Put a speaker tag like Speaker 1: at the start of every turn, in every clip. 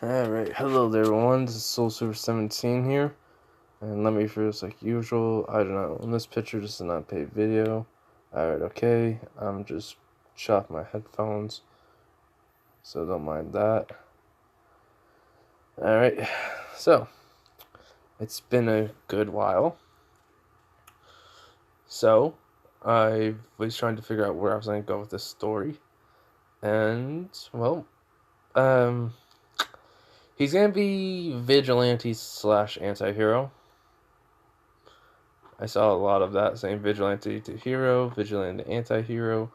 Speaker 1: Alright, hello there everyone, this is SoulSuper17 here, and let me first, like usual, I don't know, in this picture this is not a paid video. Alright, okay, I'm just shut my headphones, so don't mind that. Alright, so, it's been a good while, so, I was trying to figure out where I was going to go with this story, and, well, he's going to be vigilante slash anti-hero. I saw a lot of that, saying vigilante to hero, vigilante to anti-hero,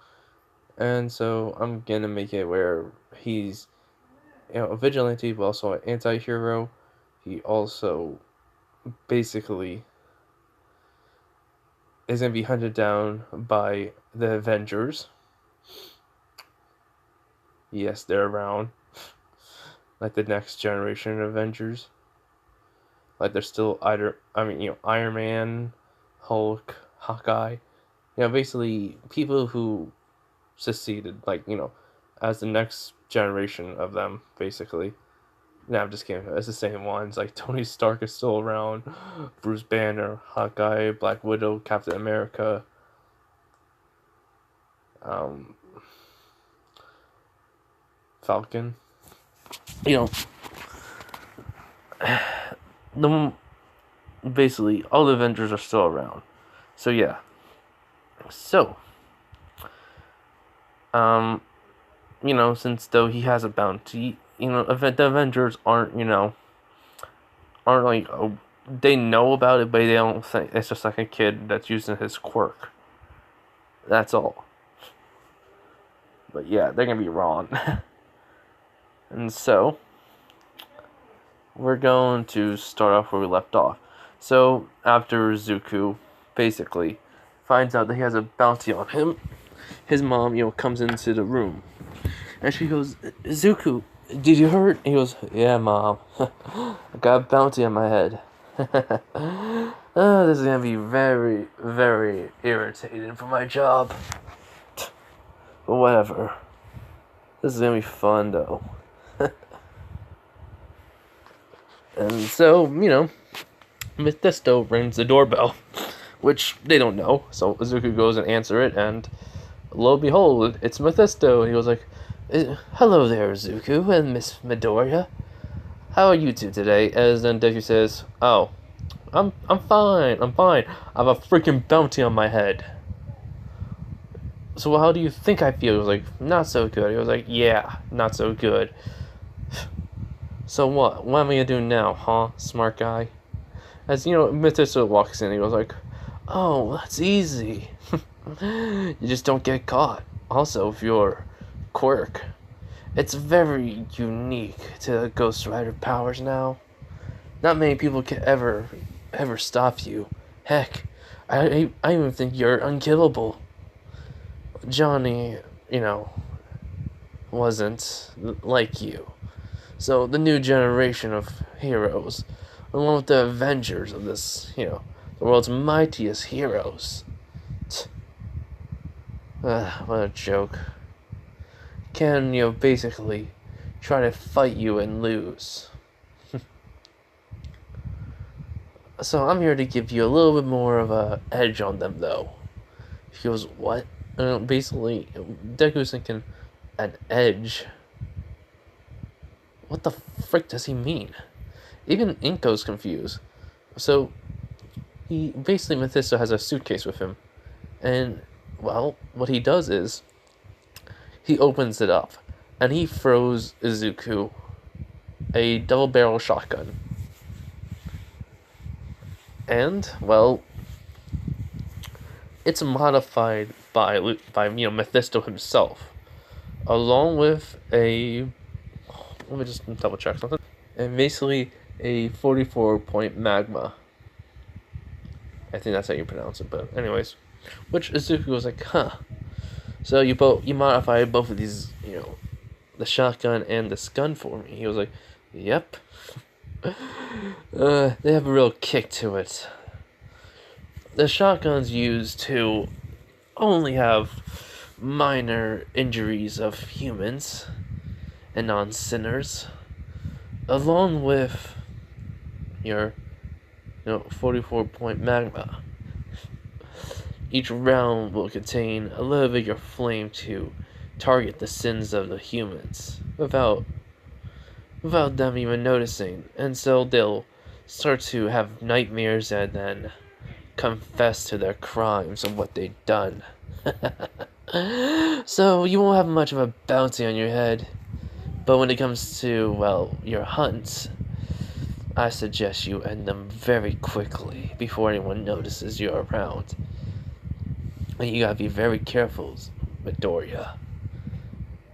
Speaker 1: and so I'm gonna make it where he's, a vigilante, but also an anti-hero. He also basically is gonna be hunted down by the Avengers. Yes, they're around, like the next generation of Avengers. Like they're still Iron Man, Hulk, Hawkeye. Basically people who succeeded, as the next generation of them, basically. No, I'm just kidding. It's the same ones. Like Tony Stark is still around, Bruce Banner, Hawkeye, Black Widow, Captain America, um, Falcon. You know, the basically all the Avengers are still around. So yeah. So, since though he has a bounty, the Avengers aren't like they know about it, but they don't think it's just like a kid that's using his quirk. That's all. But yeah, they're gonna be wrong. And so we're going to start off where we left off. So after Zuko basically finds out that he has a bounty on him, his mom, comes into the room. And she goes, Zuko, did you hurt? He goes, yeah, Mom. I got a bounty on my head. This is going to be very, very irritating for my job. But whatever. This is going to be fun, though. And so, Mephisto rings the doorbell, which they don't know. So Zuko goes and answers it, and lo and behold, it's Mephisto. And he goes like, hello there, Zuko and Miss Midoriya. How are you two today? As then Deku says, oh, I'm fine. I have a freaking bounty on my head. So how do you think I feel? He was like, not so good. He was like, yeah, not so good. So what? What am I gonna do now, huh, smart guy? As Mephisto walks in, he goes like, oh, that's easy. You just don't get caught. Also, if your quirk, it's very unique to Ghost Rider powers now. Not many people can ever stop you. Heck, I even think you're unkillable. Johnny, wasn't like you. So the new generation of heroes, along with the Avengers of this, the world's mightiest heroes. What a joke. Can, basically try to fight you and lose. So I'm here to give you a little bit more of a edge on them, though. He goes, what? Basically, Deku's thinking, an edge? What the frick does he mean? Even Inko's confused. So, Mephisto has a suitcase with him. And, well, what he does is, he opens it up, and he throws Izuku a double-barrel shotgun. And, well, it's modified by Mephisto himself, along with a, let me just double check something, and basically a 44-point magma. I think that's how you pronounce it, but anyways, which Izuku was like, huh. So you modified both of these, the shotgun and this gun for me. He was like, yep. They have a real kick to it. The shotgun's used to only have minor injuries of humans and non-sinners. along with your 44-point magma. Each round will contain a little bit of your flame to target the sins of the humans without them even noticing, and so they'll start to have nightmares and then confess to their crimes of what they've done. So you won't have much of a bounty on your head, but when it comes to, well, your hunts, I suggest you end them very quickly before anyone notices you're around. And you gotta be very careful, Midoriya.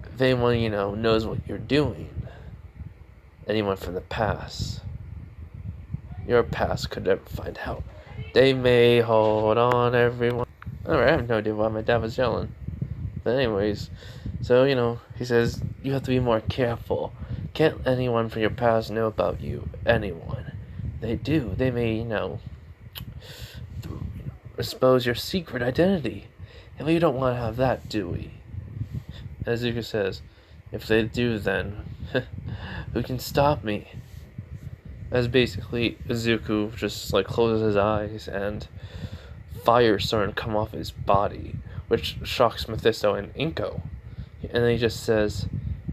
Speaker 1: If anyone, knows what you're doing, anyone from the past, your past could never find out. They may hold on, everyone. Alright, I have no idea why my dad was yelling. But anyways, so, he says, you have to be more careful. Can't anyone from your past know about you. Anyone. They do. They may, expose your secret identity. And we don't want to have that, do we? As Zuko says, if they do, then who can stop me? As basically Zuko just closes his eyes and fire starting to come off his body, which shocks Mephisto and Inko. And then he just says,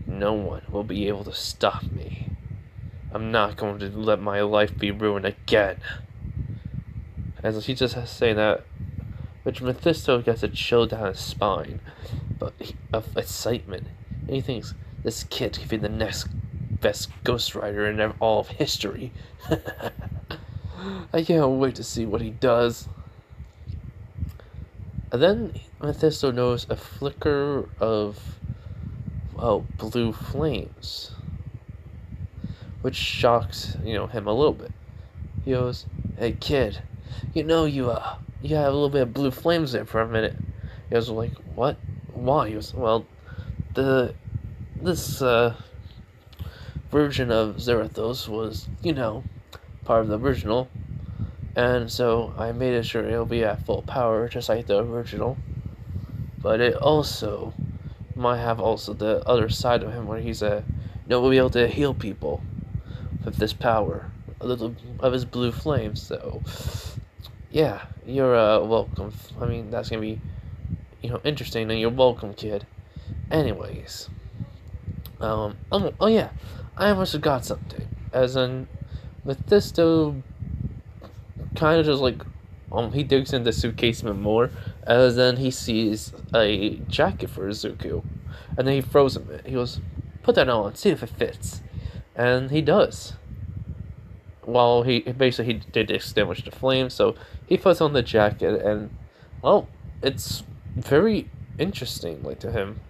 Speaker 1: no one will be able to stop me. I'm not going to let my life be ruined again. As he just has to say that, which Mephisto gets a chill down his spine, but of excitement. And he thinks, this kid could be the next best Ghost Rider in all of history. I can't wait to see what he does. And then Mephisto noticed a flicker of, blue flames, which shocks, him a little bit. He goes, hey kid, you have a little bit of blue flames there for a minute. He goes, what? Why? He goes, well, this version of Zarathos was, part of the original. And so I made sure it'll be at full power, just like the original. But it also might have also the other side of him where he's will be able to heal people with this power, a little of his blue flames. So yeah, you're welcome. I mean, that's gonna be interesting, and you're welcome, kid. Anyways, oh yeah, I almost forgot something. As in, Mephisto kind of just he digs into the suitcase even more, as then he sees a jacket for Izuku, and then he throws him it. He goes, put that on, see if it fits, and he does. Well, he did extinguish the flame, so he puts on the jacket, and well, it's very interesting, to him.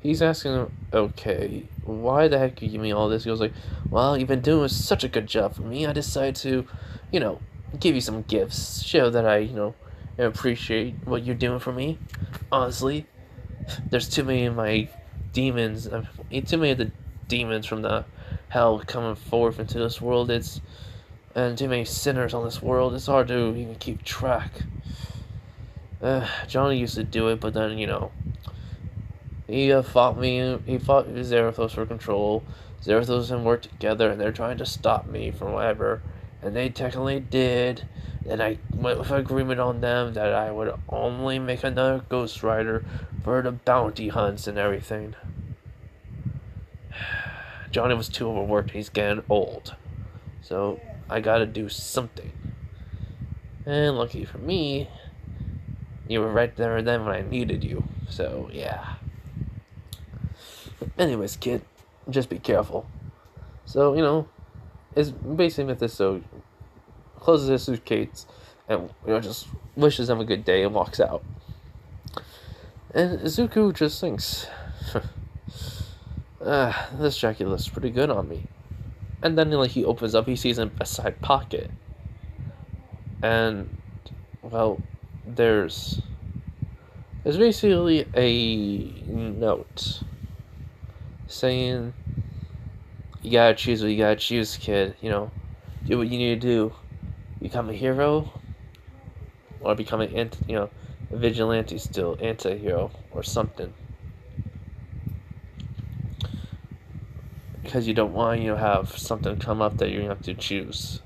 Speaker 1: He's asking him, okay, why the heck are you giving me all this? He goes well, you've been doing such a good job for me, I decided to, give you some gifts, show that I, appreciate what you're doing for me. Honestly, there's too many of my demons, too many of the demons from the hell coming forth into this world. And too many sinners on this world. It's hard to even keep track. Johnny used to do it, but then, he fought me. He fought Zarathos for control. Zarathos and worked together, and they're trying to stop me from whatever. And they technically did. And I went with agreement on them that I would only make another Ghost Rider for the bounty hunts and everything. Johnny was too overworked. He's getting old. So I gotta do something. And lucky for me, you were right there and then when I needed you. So yeah. Anyways, kid, just be careful. So, it's basically Mephisto closes his suitcase and just wishes him a good day and walks out. And Izuku just thinks, this jacket looks pretty good on me. And then he opens up, he sees in a side pocket. And well, there's basically a note saying, you gotta choose what you gotta choose, kid. Do what you need to do. Become a hero, or become a vigilante still, anti-hero, or something. because you don't want have something come up that you have to choose.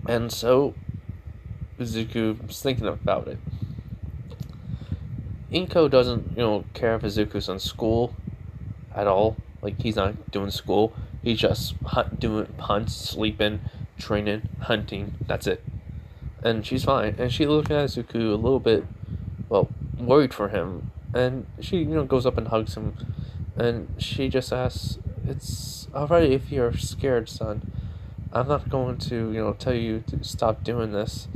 Speaker 1: And so Izuku's thinking about it. Inko doesn't care if Izuku's in school at all. Like, he's not doing school. He's just doing hunts, sleeping, training, hunting. That's it. And she's fine. And she's looking at Izuku a little bit, well, worried for him. And she, goes up and hugs him. And she just asks, "It's alright if you're scared, son. I'm not going to, tell you to stop doing this.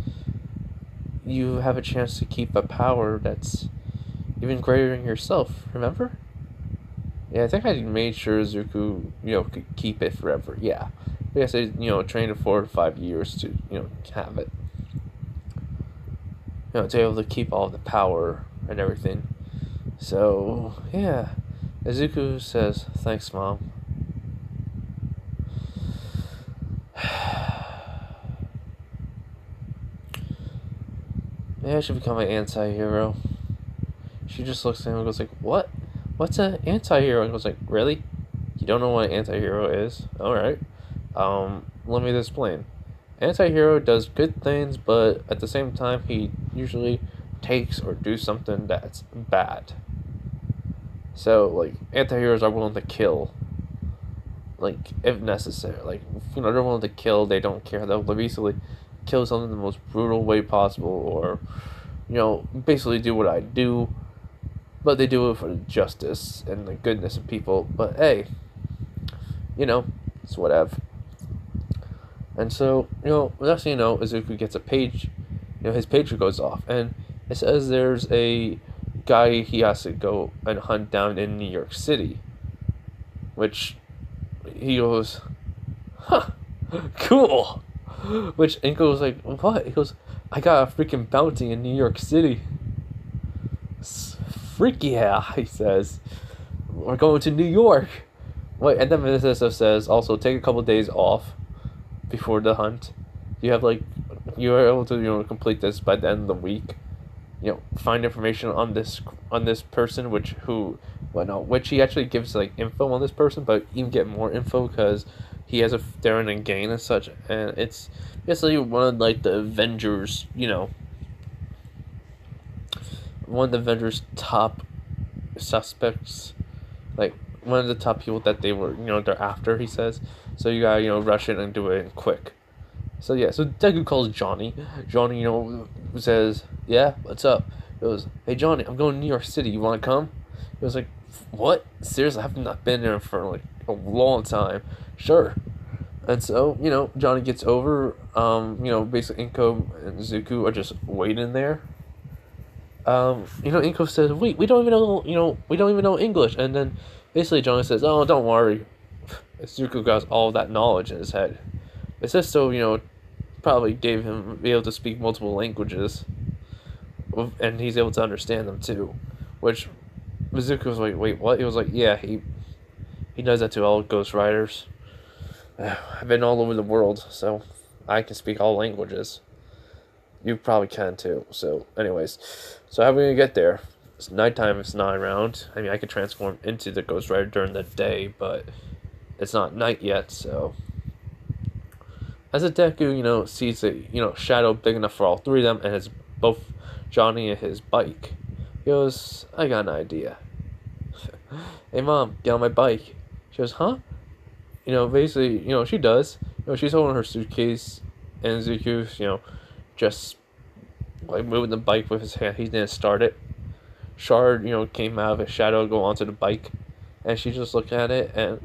Speaker 1: You have a chance to keep a power that's even greater than yourself, remember?" Yeah, I think I made sure Zuko, could keep it forever. Yeah. I guess I, trained it 4 to 5 years to, have it. To be able to keep all the power and everything. So, yeah. Izuku says, "Thanks, Mom." Maybe I should become an anti-hero. She just looks at him and goes like, "What? What's an anti-hero?" And goes like, "Really? You don't know what an anti-hero is? Alright. Let me explain. Anti-hero does good things, but at the same time, he usually takes or do something that's bad. So, like, anti-heroes are willing to kill, like, if necessary. Like, they're willing to kill, they don't care. They'll basically kill someone in the most brutal way possible, or, basically do what I do, but they do it for the justice and the goodness of people. But hey, it's whatever. And so, next thing you know, Izuku gets a page, his pager goes off, and it says there's a guy he has to go and hunt down in New York City. Which, he goes, "Huh, cool." Which Inko was like, "What?" He goes, "I got a freaking bounty in New York City." "Freaky, yeah," he says. "We're going to New York." Wait, and then Mephisto says, also, take a couple of days off before the hunt. You have, you are able to, complete this by the end of the week. Find information on this person, which he actually gives, info on this person, but even get more info because he has a Darren and Gain and such, and it's basically one of, the Avengers, one of the Avengers' top suspects, one of the top people that they were, they're after, he says. So you gotta, rush it and do it quick. So yeah, so Deku calls Johnny. Johnny, says, "Yeah, what's up?" He goes, "Hey Johnny, I'm going to New York City. You wanna come?" He was like, "What? Seriously, I have not been there for a long time." "Sure." And so, Johnny gets over. Basically Inko and Zuko are just waiting there. Inko says, "Wait, we don't even know, we don't even know English." And then basically Johnny says, "Oh, don't worry." Zuko got all that knowledge in his head. It says so, probably gave him be able to speak multiple languages, and he's able to understand them too. Which Zuko was like, "Wait, what?" He was like, "Yeah, he does that to all Ghost Riders. I've been all over the world, so I can speak all languages. You probably can too." So, anyways, so how are we gonna get there? It's nighttime. It's not around. I mean, I could transform into the Ghost Rider during the day, but it's not night yet. So, as a Deku, sees a shadow big enough for all three of them, and it's both Johnny and his bike. He goes, "I got an idea." "Hey mom, get on my bike." She goes, "Huh?" Basically, she does. She's holding her suitcase, and Zuku's, just moving the bike with his hand. He didn't start it. Shard, came out of his shadow, go onto the bike, and she just looked at it, and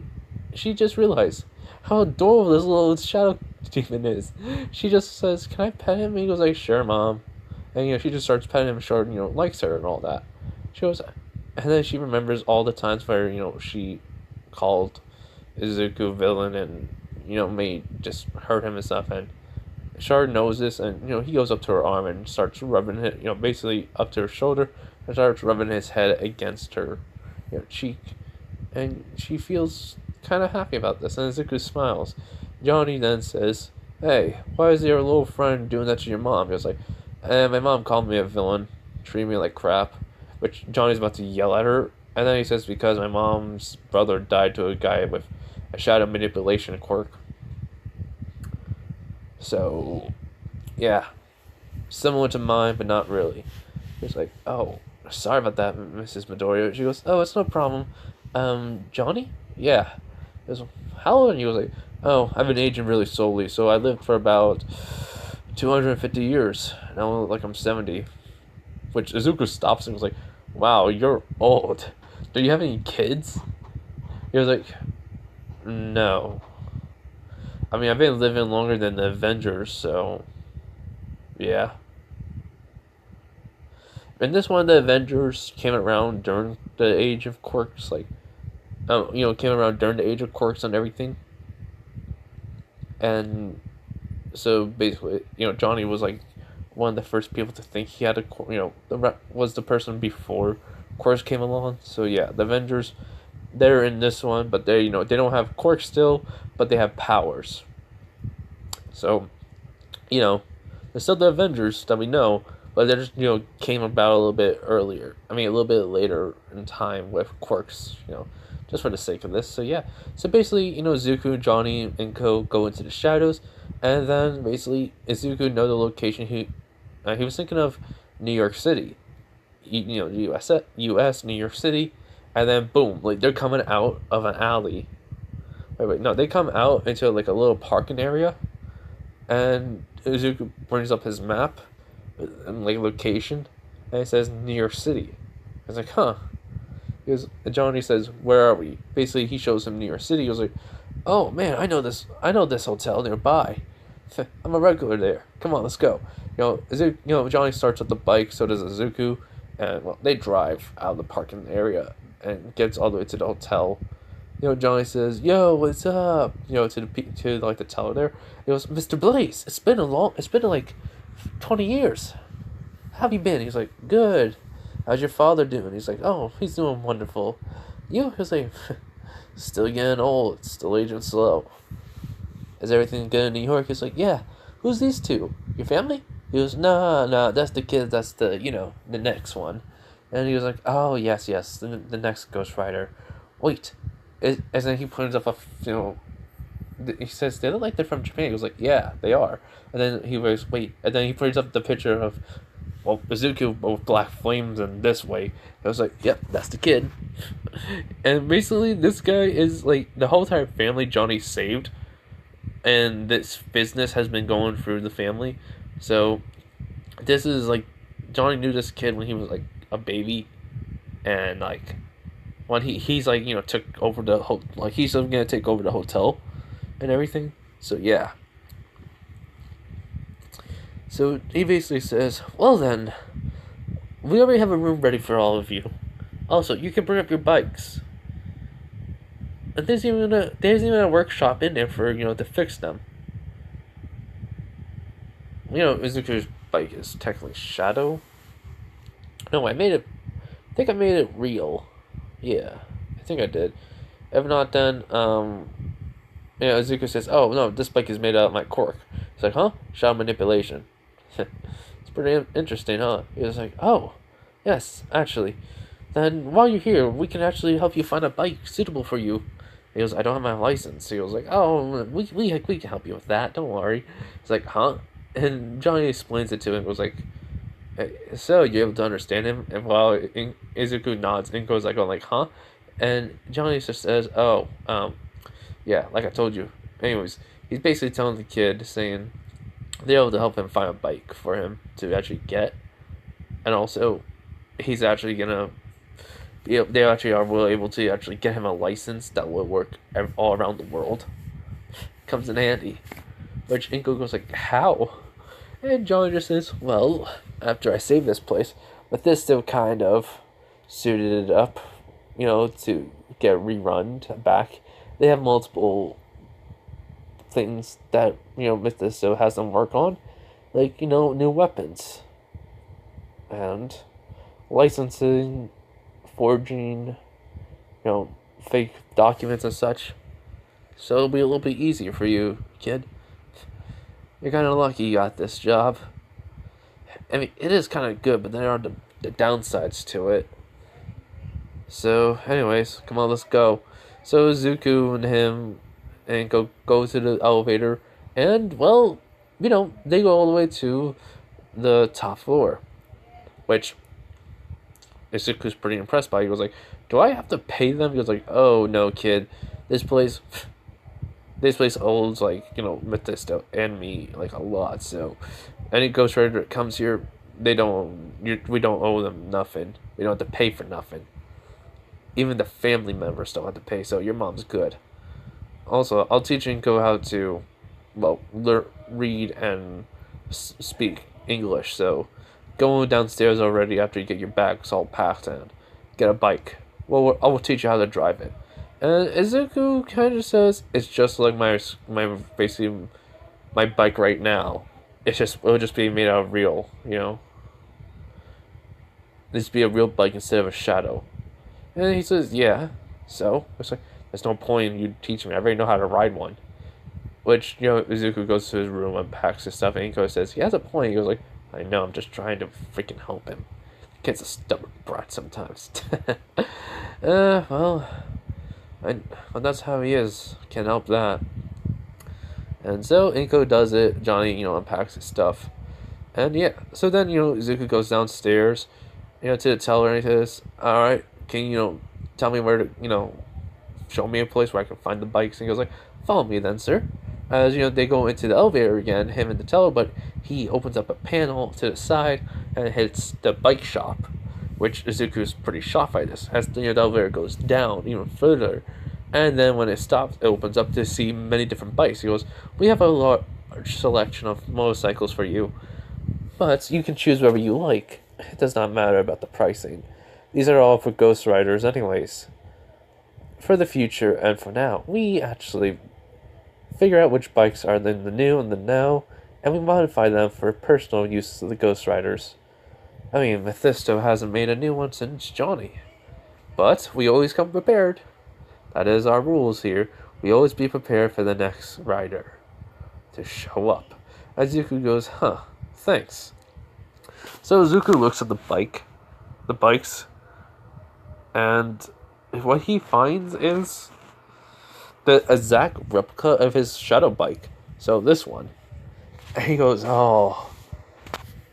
Speaker 1: she just realized how adorable this little shadow demon is. She just says, "Can I pet him?" And he goes like, "Sure, mom." And she just starts petting him. Shard, likes her and all that. She goes, and then she remembers all the times where she called Izuku villain and may just hurt him and stuff, and Shard knows this, and he goes up to her arm and starts rubbing it, basically up to her shoulder, and starts rubbing his head against her cheek, and she feels kind of happy about this, and Izuku smiles. Johnny then says, "Hey, why is your little friend doing that to your mom?" He was like, "My mom called me a villain, treated me like crap," which Johnny's about to yell at her, And then he says because my mom's brother died to a guy with a shadow manipulation quirk. So, yeah, similar to mine, but not really. He's like, oh, sorry about that, Mrs. Midoriya. She goes, oh, it's no problem. Johnny? Yeah. He goes, how old are you? He was like, oh, I've been aging really slowly, so I lived for about 250 years. Now, like, I'm 70. Which Izuku stops and was like, wow, you're old. Do you have any kids? He was like, no. I mean, I've been living longer than the Avengers, so yeah. And this one, the Avengers came around during the age of quirks, like, came around during the age of quirks and everything. And so basically, Johnny was like one of the first people to think he had a, was the person before quirks came along. So yeah, the Avengers, they're in this one, but they don't have quirks still, but they have powers. So, they're still the Avengers that we know, but they just came about a little bit earlier. I mean, a little bit later in time with quirks. Just for the sake of this. So yeah. So basically, Zuko, Johnny, and Ko go into the shadows, and then basically Izuku know the location. He was thinking of New York City, U.S. New York City, and then boom, like they're coming out of an alley. Wait, no, they come out into like a little parking area, and Izuku brings up his map and like location, and it says New York City. I was like, huh. Because Johnny says, "Where are we?" Basically, he shows him New York City. He was like, "Oh man, I know this. I know this hotel nearby. I'm a regular there. Come on, let's go." Johnny starts with the bike. So does Izuku, and well, they drive out of the parking area and gets all the way to the hotel. Johnny says, "Yo, what's up?" To like the teller there. He goes, "Mr. Blaze, it's been like 20 years. How have you been?" He's like, "Good. How's your father doing?" He's like, "Oh, he's doing wonderful." He's like, "Still getting old, still aging slow. Is everything good in New York?" He's like, "Yeah." "Who's these two? Your family?" He goes, "No, that's the kid, that's the next one." And he was like, "Oh, yes, the next Ghost Rider. Wait." And then he points up he says, "They look like they're from Japan." He was like, "Yeah, they are." And then he was, "Wait." And then he brings up the picture of, well, Izuku with black flames and this way. I was like, "Yep, that's the kid." And basically, this guy is like the whole entire family Johnny saved, and this business has been going through the family. So this is like Johnny knew this kid when he was like a baby, and like when he's like took over the whole, like he's gonna take over the hotel and everything. So yeah. So he basically says, "Well then, we already have a room ready for all of you. Also, you can bring up your bikes. And there's even a workshop in there for to fix them." Izuku's bike is technically Shadow. No, I think I made it real. Yeah, I think I did. If not, then Izuku says, "Oh no, this bike is made out of my cork." He's like, "Huh? Shadow manipulation." It's pretty interesting, huh? He was like, "Oh, yes, actually. Then while you're here, we can actually help you find a bike suitable for you." He goes, "I don't have my license." He was like, "Oh, we can help you with that. Don't worry." He's like, "Huh?" And Johnny explains it to him. It was like, "So you're able to understand him?" And while Izuku nods and goes like, "Huh?" And Johnny just says, "Oh, yeah, like I told you." Anyways, he's basically telling the kid, saying they're able to help him find a bike for him to actually get, and also he's actually gonna they actually are well able to actually get him a license that will work all around the world. Comes in handy. Which Inko goes like, "How?" And Johnny just says, "Well, after I saved this place, but this still kind of suited it up, to get rerun back. They have multiple things that Mephisto has them work on, like new weapons and licensing, forging, fake documents and such. So it'll be a little bit easier for you, kid. You're kind of lucky you got this job. I mean, it is kind of good, but there are the downsides to it. So, anyways, come on, let's go. So Zuko and him and go to the elevator, and well, they go all the way to the top floor, which Zuko's pretty impressed by. He goes like, "Do I have to pay them?" He goes like, "Oh no, kid, this place." This place owes like Mephisto and me like a lot. So any Ghost Rider that comes here, we don't owe them nothing. We don't have to pay for nothing. Even the family members don't have to pay. So your mom's good. Also, I'll teach Inko how to, well, read and speak English. So go downstairs already after you get your bags all packed and get a bike. Well, I will teach you how to drive it. And Izuku kind of says it's just like my basically my bike right now. It'll just be made out of real, This be a real bike instead of a shadow. And he says, yeah. So it's like there's no point in you teaching me. I already know how to ride one. Which Izuku goes to his room, unpacks his stuff, and Inko says he has a point. He goes like, I know, I'm just trying to freaking help him. Kid's a stubborn brat sometimes. Well. Well, that's how he is. Can't help that. And so Inko does it. Johnny, unpacks his stuff. And yeah, so then, Izuku goes downstairs, to the teller and he says, alright, can you, tell me where to, show me a place where I can find the bikes? And he goes like, follow me then, sir. As, they go into the elevator again, him and the teller, but he opens up a panel to the side and hits the bike shop, which Izuku's pretty shocked by this. As the elevator goes down even further, and then when it stops, it opens up to see many different bikes. He goes, we have a large selection of motorcycles for you, but you can choose whatever you like. It does not matter about the pricing. These are all for Ghost Riders anyways. For the future and for now, we actually figure out which bikes are in the new and the now, and we modify them for personal use of the Ghost Riders. I mean, Mephisto hasn't made a new one since Johnny. But we always come prepared. That is our rules here. We always be prepared for the next rider to show up. As Zuko goes, huh, thanks. So Zuko looks at the bikes, and what he finds is the exact replica of his shadow bike. So this one. And he goes, oh,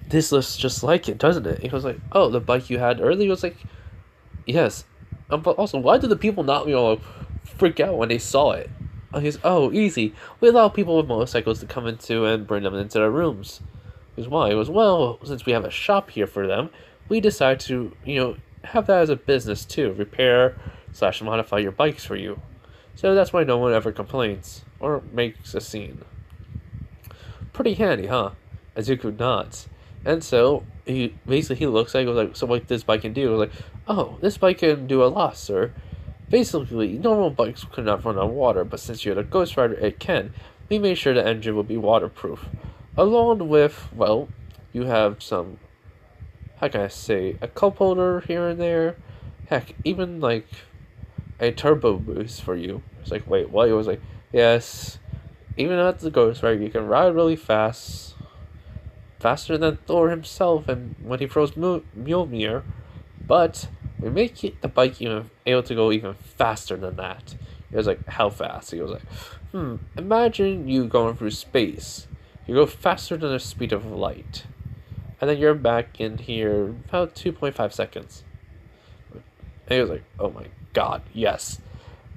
Speaker 1: this looks just like it, doesn't it? He goes like, oh, the bike you had earlier? He was like, yes. But also, why did the people not, freak out when they saw it? And he's, oh, easy. We allow people with motorcycles to come into and bring them into their rooms. He goes, why? He goes, well, since we have a shop here for them, we decide to, have that as a business too. Repair / modify your bikes for you. So that's why no one ever complains or makes a scene. Pretty handy, huh? Izuku nods. And so he looks at it, goes like, so what this bike can do? Like, oh, this bike can do a lot, sir. Basically, normal bikes could not run on water, but since you're the Ghost Rider, it can. We made sure the engine will be waterproof. Along with, well, you have some, how can I say, a cup holder here and there. Heck, even like a turbo boost for you. It's like, wait, what? It was like, yes, even at the Ghost Rider, you can ride really fast. Faster than Thor himself and when he throws Mjolnir, but we make the bike even able to go even faster than that. He was like, how fast? He was like, imagine you going through space. You go faster than the speed of light. And then you're back in here about 2.5 seconds. And he was like, oh my god, yes.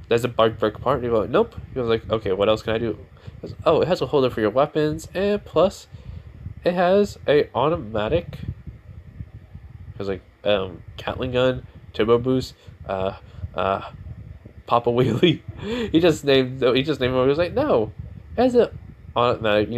Speaker 1: Does the bike break apart? He was like, nope. He was like, okay, what else can I do? He goes, oh, it has a holder for your weapons, and plus it has a automatic. It was like Gatling gun, turbo boost, Papa Wheelie. He just named it. He was like, no, it has an automatic.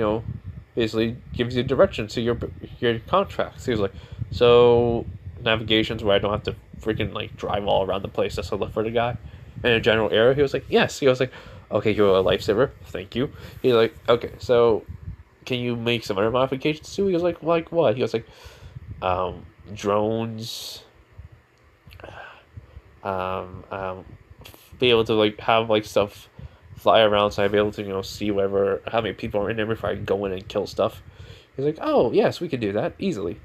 Speaker 1: Basically gives you direction to your contracts. He was like, so navigations where I don't have to freaking like drive all around the place just to look for the guy in a general area. He was like, yes. He was like, okay, you're a lifesaver. Thank you. He's like, okay, so can you make some other modifications too? He was like what? He was like, drones, be able to like have like stuff fly around, so I'd be able to see how many people are in there before I can go in and kill stuff. He's like, oh yes, we can do that easily.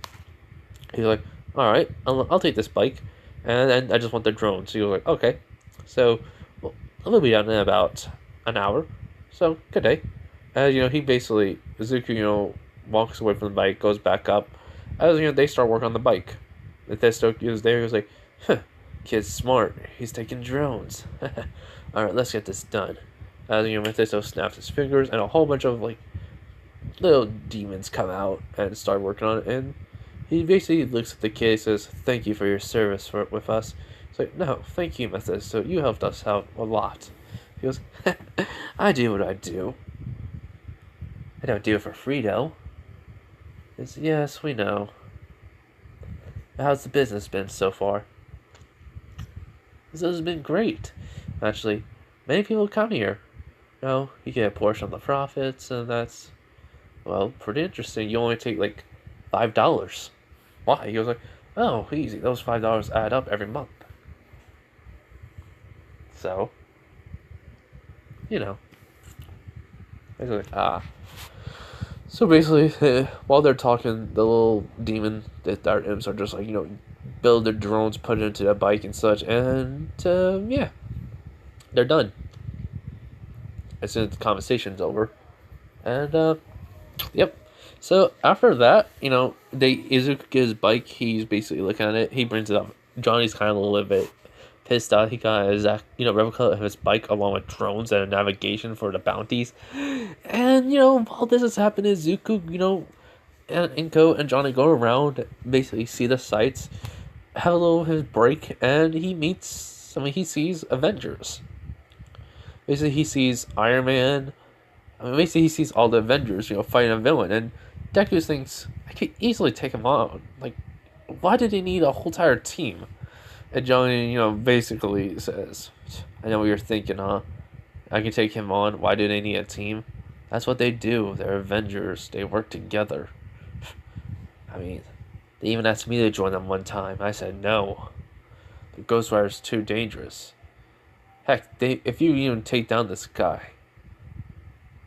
Speaker 1: He's like, all right, I'll take this bike, and then I just want the drone. So he was like, okay. So, well, we'll be done in about an hour. So, good day. As he basically, Izuku, walks away from the bike, goes back up. As they start work on the bike. Mephisto is there. He was like, huh, kid's smart. He's taking drones. All right, let's get this done. As Mephisto snaps his fingers, and a whole bunch of little demons come out and start working on it. And he basically looks at the kid and says, "Thank you for your service with us." It's like, "No, thank you, Mephisto. You helped us out a lot." He goes, "I do what I do. I don't do it for free, though." It's, "Yes, we know. How's the business been so far?" This has been great. Actually, many people come here. You get a portion of the profits, and that's, well, pretty interesting. You only take $5. Why? He was like, "Oh, easy. Those $5 add up every month." So, I was like, ah. So basically, while they're talking, the little demon that our imps are just build their drones, put it into the bike and such, and yeah, they're done. As soon as the conversation's over, and yep. So after that, Izuku gets his bike. He's basically looking at it. He brings it up. Johnny's kind of a little bit pissed out. He got his replica of his bike along with drones and a navigation for the bounties. And while this is happening, Izuku, and Inko and Johnny go around, basically see the sights, have a little his break, and he meets. He sees Avengers. Basically, he sees Iron Man. Basically, he sees all the Avengers, fighting a villain, and Deku thinks, I could easily take him on. Why did he need a whole entire team? And Johnny, basically says, I know what you're thinking, huh? I can take him on. Why do they need a team? That's what they do. They're Avengers. They work together. I mean, they even asked me to join them one time. I said no. The Ghost Rider's too dangerous. Heck, if you even take down this guy,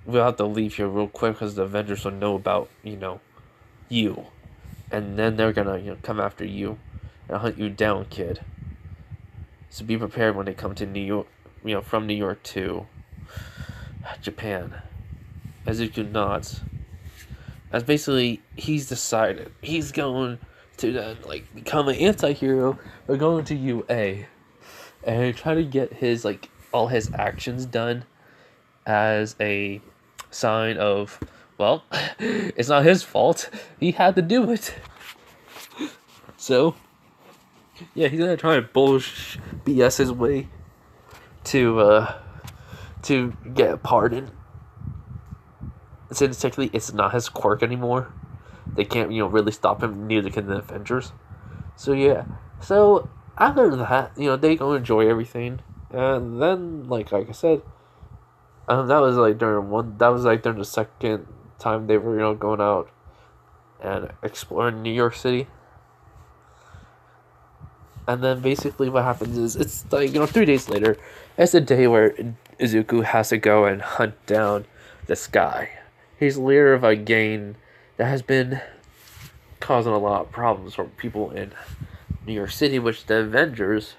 Speaker 1: we'll have to leave here real quick because the Avengers will know about, you. And then they're gonna, come after you and hunt you down, kid. So be prepared when they come to New York, from New York to Japan. Izuku nods. As basically, he's decided. He's going to then, become an anti-hero by going to UA. And try to get his, all his actions done as a sign of, well, it's not his fault. He had to do it. So, yeah, he's gonna try to BS his way to get a pardon. Since technically it's not his quirk anymore, they can't really stop him. Neither can the Avengers. So yeah. So after that, they go enjoy everything, and then like I said, that was during the second time they were going out and exploring New York City. And then basically what happens is it's 3 days later. It's the day where Izuku has to go and hunt down this guy. He's leader of a gang that has been causing a lot of problems for people in New York City, which the Avengers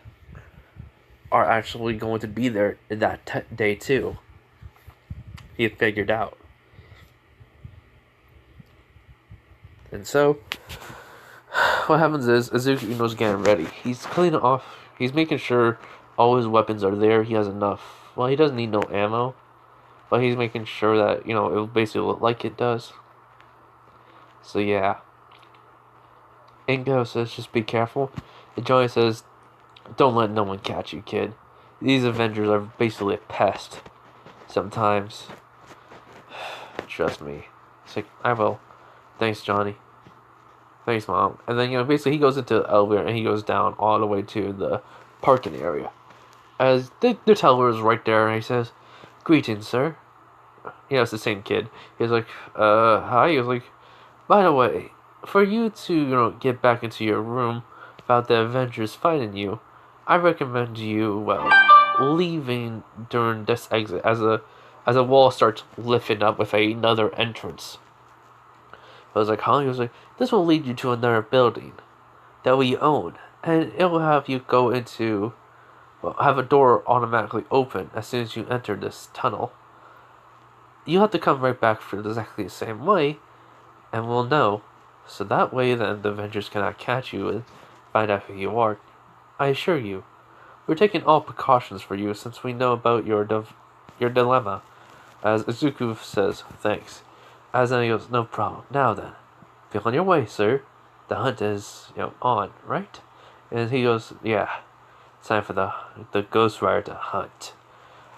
Speaker 1: are actually going to be there in that day too. He had figured out. And so what happens is Izuku's getting ready. He's cleaning off. He's making sure all his weapons are there. He has enough. Well, he doesn't need no ammo, but he's making sure that it will basically look like it does. So yeah. Ingo says, "Just be careful." And Johnny says, "Don't let no one catch you, kid. These Avengers are basically a pest. Sometimes. Trust me." It's like, "I will. Thanks, Johnny. Thanks, Mom." And then, basically he goes into the elevator and he goes down all the way to the parking area. As the teller is right there and he says, "Greetings, sir." It's the same kid. He's like, hi. He was like, "By the way, for you to, get back into your room without the Avengers finding you, I recommend you, leaving during this exit as a wall starts lifting up with another entrance." I was like, huh? He was like, "This will lead you to another building that we own. and it will have you go into, well, have a door automatically open as soon as you enter this tunnel. You have to come right back for exactly the same way, and we'll know. So that way, then the Avengers cannot catch you and find out who you are. I assure you, we're taking all precautions for you since we know about your dilemma. As Izuku says, thanks. As then he goes, no problem. Now then, be on your way, sir. The hunt is, on, right? And he goes, yeah, it's time for the Ghost Rider to hunt.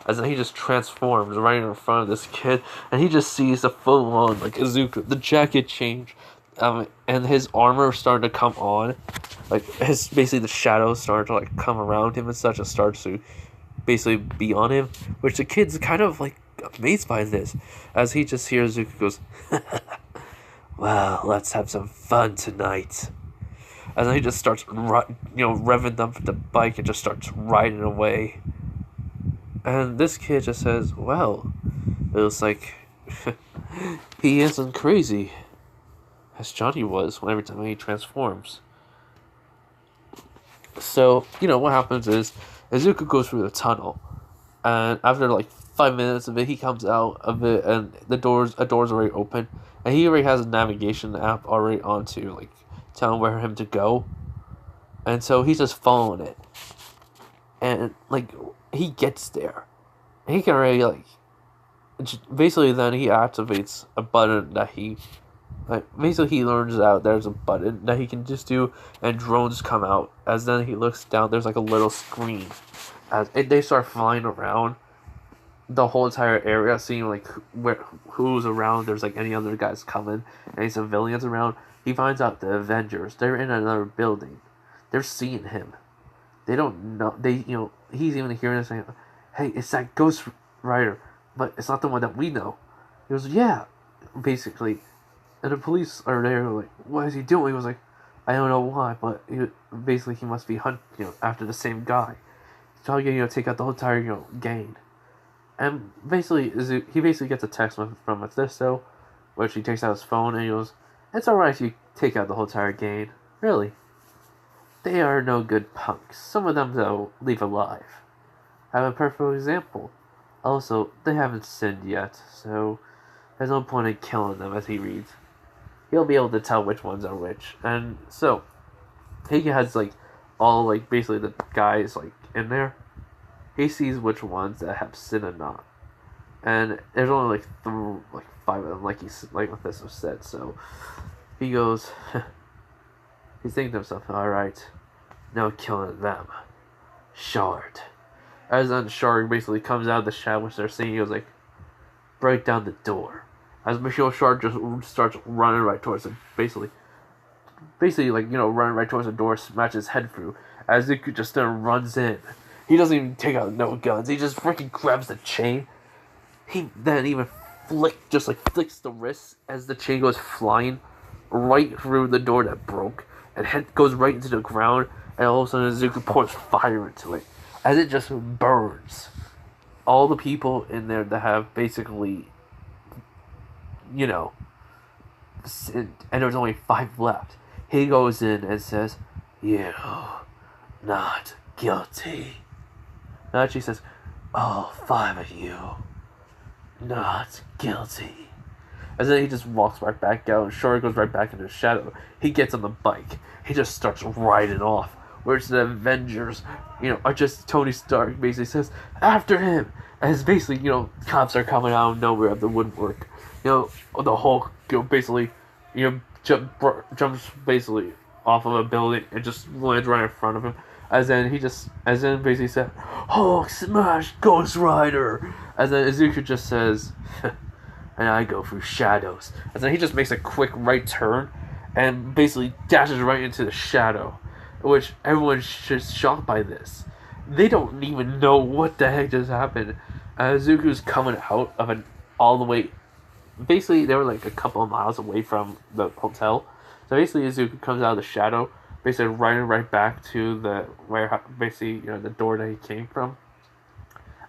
Speaker 1: As then he just transforms right in front of this kid, and he just sees the full-on, like, Izuku, the jacket change, and his armor starting to come on. Like, basically the shadows start to, like, come around him and such, and starts to basically be on him, which the kid's kind of, like, amazed by this, as he just hears Izuku goes, well, let's have some fun tonight. And then he just starts, revving up the bike and just starts riding away. And this kid just says, well, it was like, he isn't crazy, as Johnny was every time he transforms. So, what happens is, Izuku goes through the tunnel, and after like 5 minutes of it, he comes out of it, and a door's already open, and he already has a navigation app already onto, like, telling where him to go, and so he's just following it, and, like, he gets there, and he can already, like, basically then he activates a button that he, like, basically he learns out there's a button that he can just do, and drones come out, as then he looks down, there's like a little screen, as they start flying around the whole entire area, seeing like who's around, there's like any other guys coming, any civilians around. He finds out the Avengers, they're in another building, they're seeing him, they don't know, he's even hearing us saying, hey, it's that Ghost Rider, but it's not the one that we know. He goes, yeah, basically. And the police are there, like, what is he doing? He was like, I don't know why, but he must be hunting, after the same guy. So take out the whole entire, gang. And basically, he basically gets a text from Mephisto, which he takes out his phone, and he goes, it's alright if you take out the whole entire gang. Really. They are no good punks. Some of them, though, leave alive. I have a perfect example. Also, they haven't sinned yet, so there's no point in killing them, as he reads. He'll be able to tell which ones are which. And so, he has, like, all, like, basically the guys, like, in there. He sees which ones that have sinned and not. And there's only, like, 5 of them, like Mephisto said, so he goes, he's thinking to himself, alright, no killing them. Shard. As then Shard basically comes out of the shadow, which they're seeing, he goes like, break down the door. As Michelle Shard just starts running right towards him, basically like, running right towards the door, smash his head through. As Izuku just then runs in. He doesn't even take out no guns, he just freaking grabs the chain. He then even flicks the wrist as the chain goes flying right through the door that broke, and head goes right into the ground, and all of a sudden Izuku pours fire into it, as it just burns all the people in there that have basically, and there's only 5 left. He goes in and says, you not guilty. Now she says, all 5 of you not guilty. And then he just walks right back out, and Shore goes right back into the shadow. He gets on the bike. He just starts riding off. Whereas the Avengers, are just Tony Stark basically says, after him! As basically, cops are coming out of nowhere of the woodwork. The Hulk, basically, jumps basically off of a building and just lands right in front of him. As then basically said, Hulk smash Ghost Rider! As then Izuku just says, and I go through shadows. And then he just makes a quick right turn and basically dashes right into the shadow, which everyone's just shocked by this. They don't even know what the heck just happened. Izuku's coming out of all the way. Basically, they were like a couple of miles away from the hotel. So basically, Izuku comes out of the shadow, basically running right back to the warehouse, basically, the door that he came from.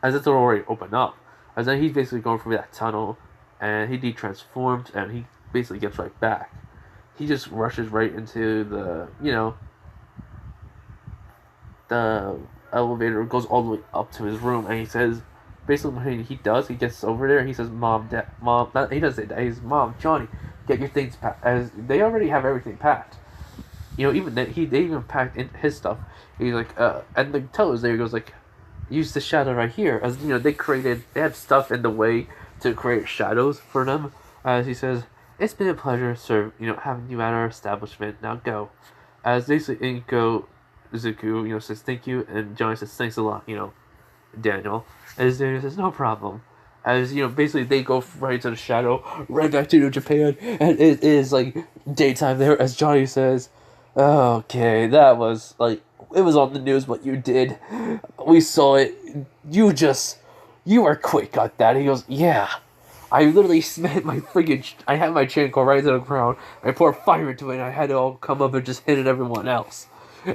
Speaker 1: As it's already opened up. As then he's basically going through that tunnel, and he de-transforms, and he basically gets right back. He just rushes right into the, the elevator goes all the way up to his room, and he says, basically what he does, he gets over there, he says, "Mom, Dad, Mom," not, he doesn't say that, he's, "Mom, Johnny, get your things packed," as they already have everything packed. You know, even that they even packed in his stuff. He's like, and the teller there goes like, use the shadow right here, as you know, they had stuff in the way to create shadows for them. As he says, "It's been a pleasure, sir, having you at our establishment. Now go." As they say, Inko Zuku, says thank you, and Johnny says thanks a lot, Daniel. As Daniel says, no problem. As, basically they go right to the shadow, right back to Japan, and it is like daytime there, as Johnny says, "Okay, that was like, it was on the news what you did. We saw it. You were quick at that." He goes, "Yeah. I literally smacked my friggin' I had my chain go right to the ground. I poured fire into it, and I had it all come up and just hit at everyone else."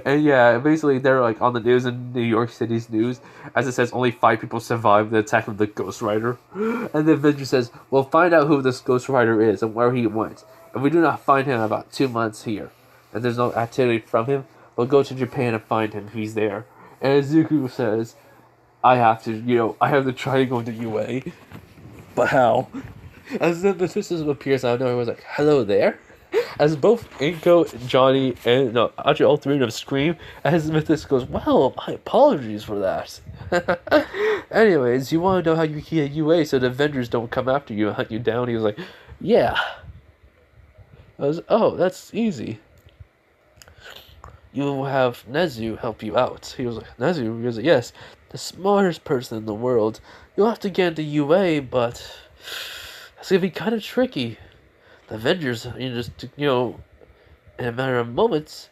Speaker 1: And yeah, basically they're like on the news in New York City's news, as it says only 5 people survived the attack of the Ghost Rider. And the Avenger says, "We'll find out who this Ghost Rider is and where he went. If we do not find him in about 2 months here, and there's no activity from him, we'll go to Japan and find him if he's there." And Zuko says, I have to try to go to UA. But how? As then the system appears out of nowhere, was like, "Hello there." As both Inko, Johnny, and no, actually all three of them scream, as Mythos goes, "Well, my apologies for that." Anyways, you want to know how you get UA so the Avengers don't come after you and hunt you down? He was like, "Yeah." I was, "Oh, that's easy. You will have Nezu help you out." He was like, "Nezu?" He was like, "Yes, the smartest person in the world. You'll have to get into UA, but it's gonna be kind of tricky. The Avengers, in a matter of moments,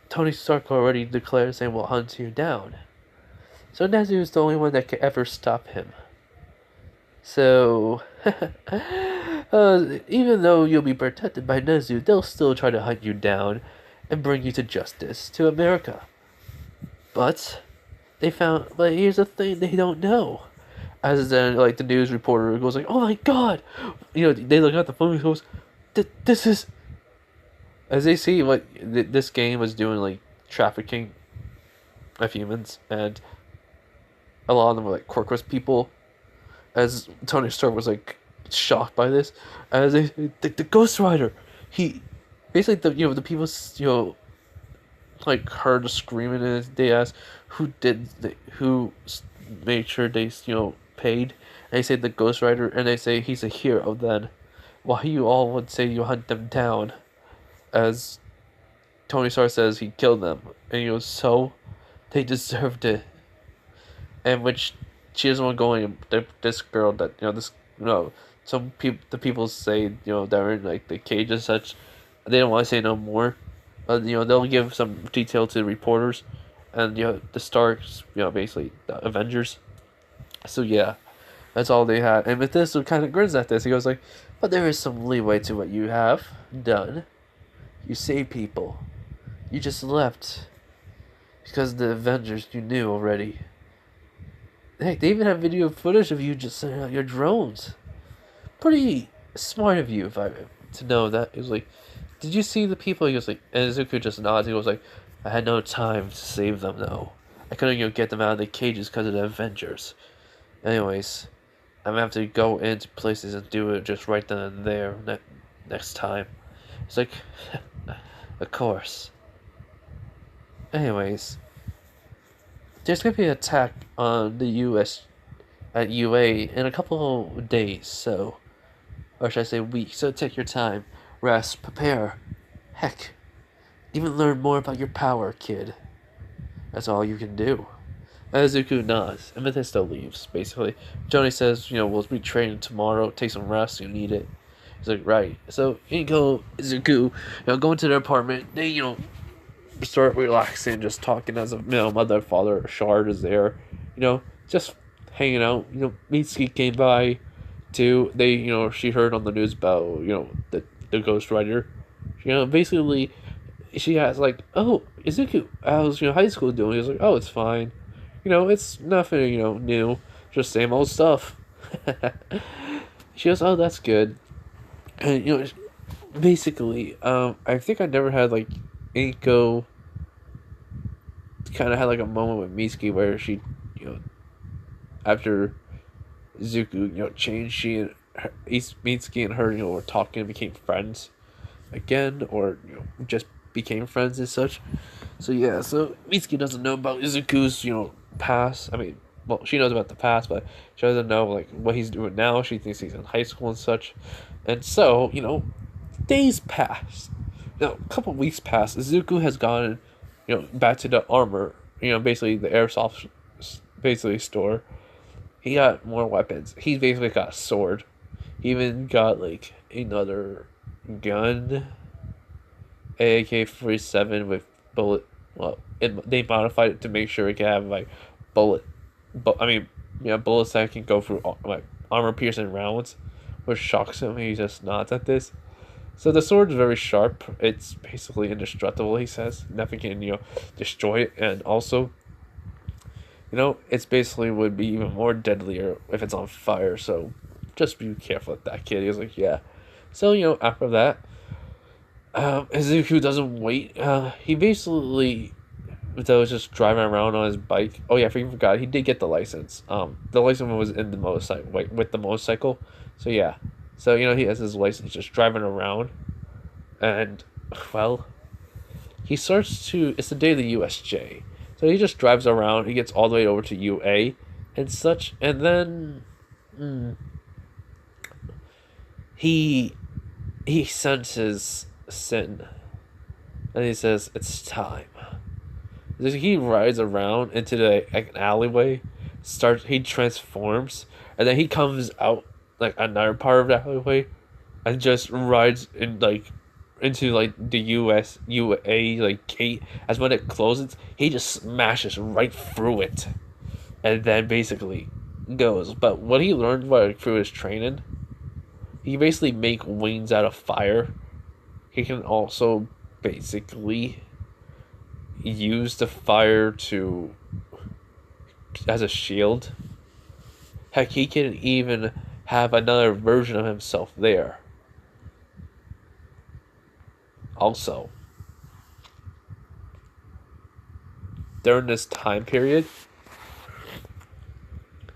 Speaker 1: Tony Stark already declared saying we'll hunt you down. So Nezu is the only one that can ever stop him. So, even though you'll be protected by Nezu, they'll still try to hunt you down and bring you to justice, to America. But here's the thing they don't know." As then, like, the news reporter goes like, "Oh my god!" They look at the phone and goes, "This is..." As they see what this game was doing, like, trafficking of humans, and a lot of them were, like, Quirkus people. As Tony Stark was, like, shocked by this. As the Ghost Rider, he... Basically, the people, like, heard screaming, and they asked who made sure they, paid. And they say the Ghost Rider, and they say he's a hero then. Why you all would say you hunt them down? As Tony Stark says he killed them. And he goes, "So? They deserved it." And which she doesn't want to go in. This girl that, some people, the people say, they're in, like, the cage and such. They don't want to say no more. But, they'll give some detail to the reporters. And, the Starks, basically, the Avengers. So yeah, that's all they had. And Mephisto kind of grins at this. He goes like, "But there is some leeway to what you have done. You saved people. You just left because the Avengers you knew already. Heck, they even have video footage of you just sending out your drones. Pretty smart of you, to know that." He was like, "Did you see the people?" He goes like, and Zuko just nods. He goes like, "I had no time to save them though. I couldn't get them out of the cages because of the Avengers. Anyways, I'm gonna have to go into places and do it just right then and there next time." It's like, of course. Anyways, there's gonna be an attack on the U.S. at UA in a couple of days, so, or should I say weeks, so take your time, rest, prepare. Heck, even learn more about your power, kid. That's all you can do. As Zuko nods, and Mephisto leaves, basically. Johnny says, we'll be training tomorrow, take some rest, you need it. He's like, right. So, Inko, Zuko, go into their apartment, they, start relaxing, just talking as a, mother, father, Shard is there, just hanging out. Mitsuki came by, too. They, she heard on the news about, the Ghost Rider. Basically, she asked, like, "Oh, Izuku, how's, high school doing?" He was like, "Oh, it's fine. It's nothing, new. Just same old stuff." She goes, "Oh, that's good." And, basically, I think I never had, like, Inko kind of had like a moment with Mitsuki where she, you know, after Zuko, changed, she and Mitsuki and her, were talking and became friends again, or just became friends and such. So yeah, so Mitsuki doesn't know about Izuku's, past. I mean, well, she knows about the past, but she doesn't know like what he's doing now. She thinks he's in high school and such, and so days pass. A couple weeks pass. Izuku has gone, back to the armor. Basically the airsoft, basically store. He got more weapons. He basically got a sword. He even got like another gun, AK-47 with bullet. Well, they modified it to make sure it can have like bullet. But I mean, bullets that can go through like armor piercing rounds, which shocks him. He just nods at this. So the sword is very sharp. It's basically indestructible. He says nothing can destroy it, and also, it's basically would be even more deadlier if it's on fire. So just be careful with that, kid. He was like, yeah. So after that, Izuku doesn't wait. He basically, was just driving around on his bike. Oh yeah, I forgot. He did get the license. The license was in the motorcycle, with the motorcycle. So yeah. So he has his license, just driving around, and well, he starts to. It's the day of the USJ, so he just drives around. He gets all the way over to UA, and such, and then, he senses sin, and he says it's time. He rides around into an alleyway, he transforms, and then he comes out like another part of the alleyway, and just rides in like into like the UA like gate. As when it closes, he just smashes right through it, and then basically goes. But what he learned through his training, he basically make wings out of fire. He can also basically use the fire as a shield. Heck, he can even have another version of himself there. Also, during this time period,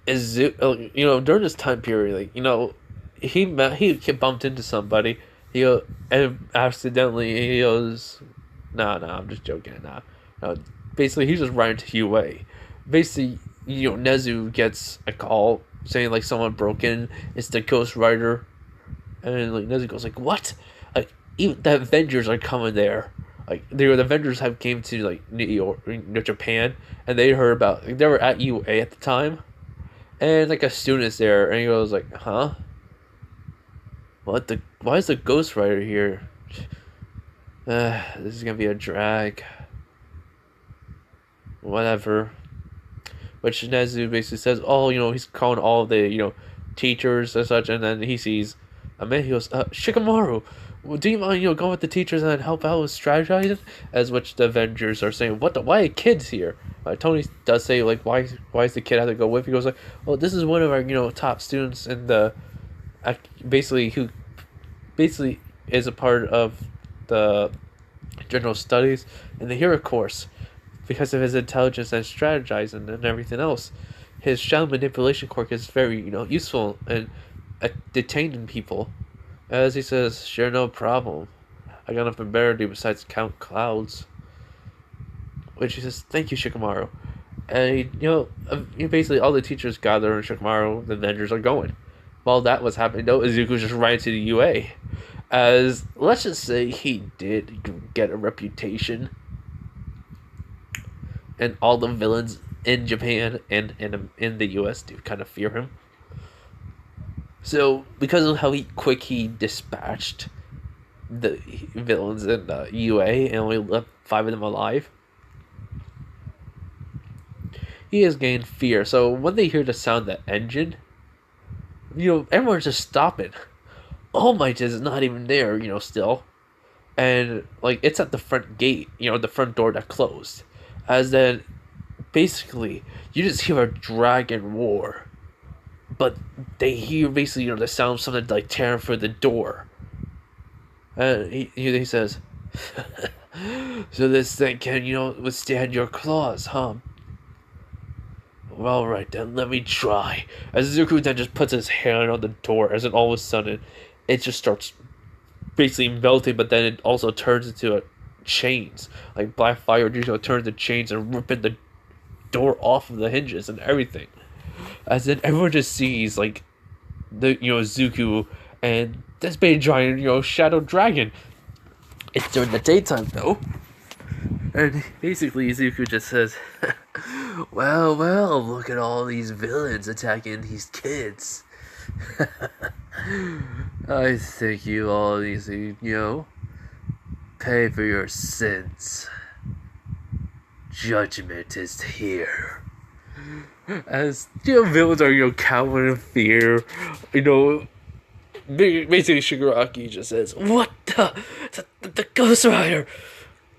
Speaker 1: during this time period, he bumped into somebody. And accidentally he goes, nah, I'm just joking, nah. No, basically he's just riding to UA. Basically, Nezu gets a call saying like someone broke in. It's the Ghost Rider, and like Nezu goes like, what? Like even the Avengers are coming there. Like the Avengers have came to like New York, Japan, and they heard about. They were at UA at the time, and like a student's there, and he goes like, huh? Why is the Ghost Rider here? This is gonna be a drag. Whatever. Which Nezu basically says, oh, he's calling all the, teachers and such, and then he sees a man. He goes, Shikamaru, well, do you mind, going with the teachers and help out with strategizing? As which the Avengers are saying, why are kids here? Tony does say, like, why is the kid have to go with? He goes like, well, this is one of our, top students in the, who basically is a part of the general studies in the hero course. Because of his intelligence and strategizing and everything else, his shadow manipulation quirk is very, useful in detaining people. As he says, sure, no problem. I got nothing better to do besides count clouds. Which he says, thank you, Shikamaru. And, basically all the teachers gather in Shikamaru, the Avengers are going. While that was happening, though, Izuku just ran to the UA. As, let's just say he did get a reputation. And all the villains in Japan and in the US do kind of fear him. So, because of how quick he dispatched the villains in the UA and only left 5 of them alive, he has gained fear. So, when they hear the sound of the engine, everyone's just stopping. All Might is not even there, still. And, like, it's at the front gate, the front door that closed. As then, basically, you just hear a dragon roar. But they hear basically, the sound of something like tearing through the door. And he says, So this thing can, withstand your claws, huh? Well, alright then, let me try. As Zuko then just puts his hand on the door, as then all of a sudden, it just starts basically melting, but then it also turns into chains. Like black fire, turns into chains and ripping the door off of the hinges and everything. As then everyone just sees, like, Zuko and this big giant, shadow dragon. It's during the daytime, though. And basically, Zuko just says, well, well, look at all these villains attacking these kids. I think you all need to, pay for your sins. Judgment is here. As, villains are, cowering in fear, basically Shigaraki just says, what the Ghost Rider?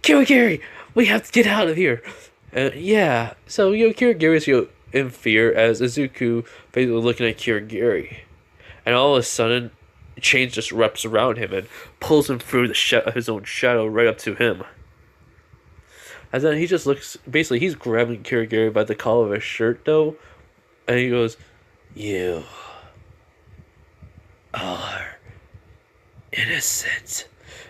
Speaker 1: Kirigiri, we have to get out of here. Yeah, so, Kirigiri's, in fear as Izuku basically looking at Kirigiri. And all of a sudden, chains just wraps around him and pulls him through his own shadow right up to him. And then he just looks, basically he's grabbing Kirigiri by the collar of his shirt though, and he goes, you are innocent.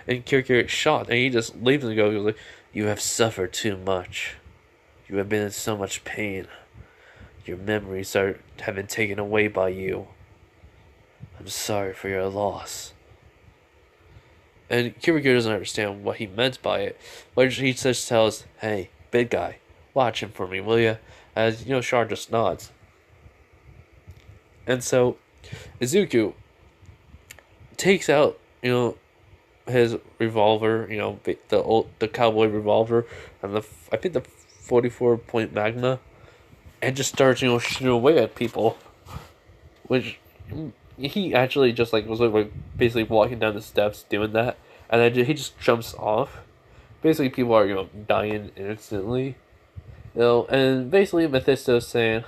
Speaker 1: And Kirigiri is shocked, and he just leaves and goes like, you have suffered too much. You have been in so much pain. Your memories have been taken away by you. I'm sorry for your loss. And Kirigiri doesn't understand what he meant by it, but he just tells, hey, big guy, watch him for me, will ya? As, Char just nods. And so, Izuku takes out, his revolver, the cowboy revolver, and I think the 44-point Magma, and just starts, shooting away at people, which he actually just was basically walking down the steps doing that, and then he just jumps off. Basically, people are dying instantly, and basically Mephisto's saying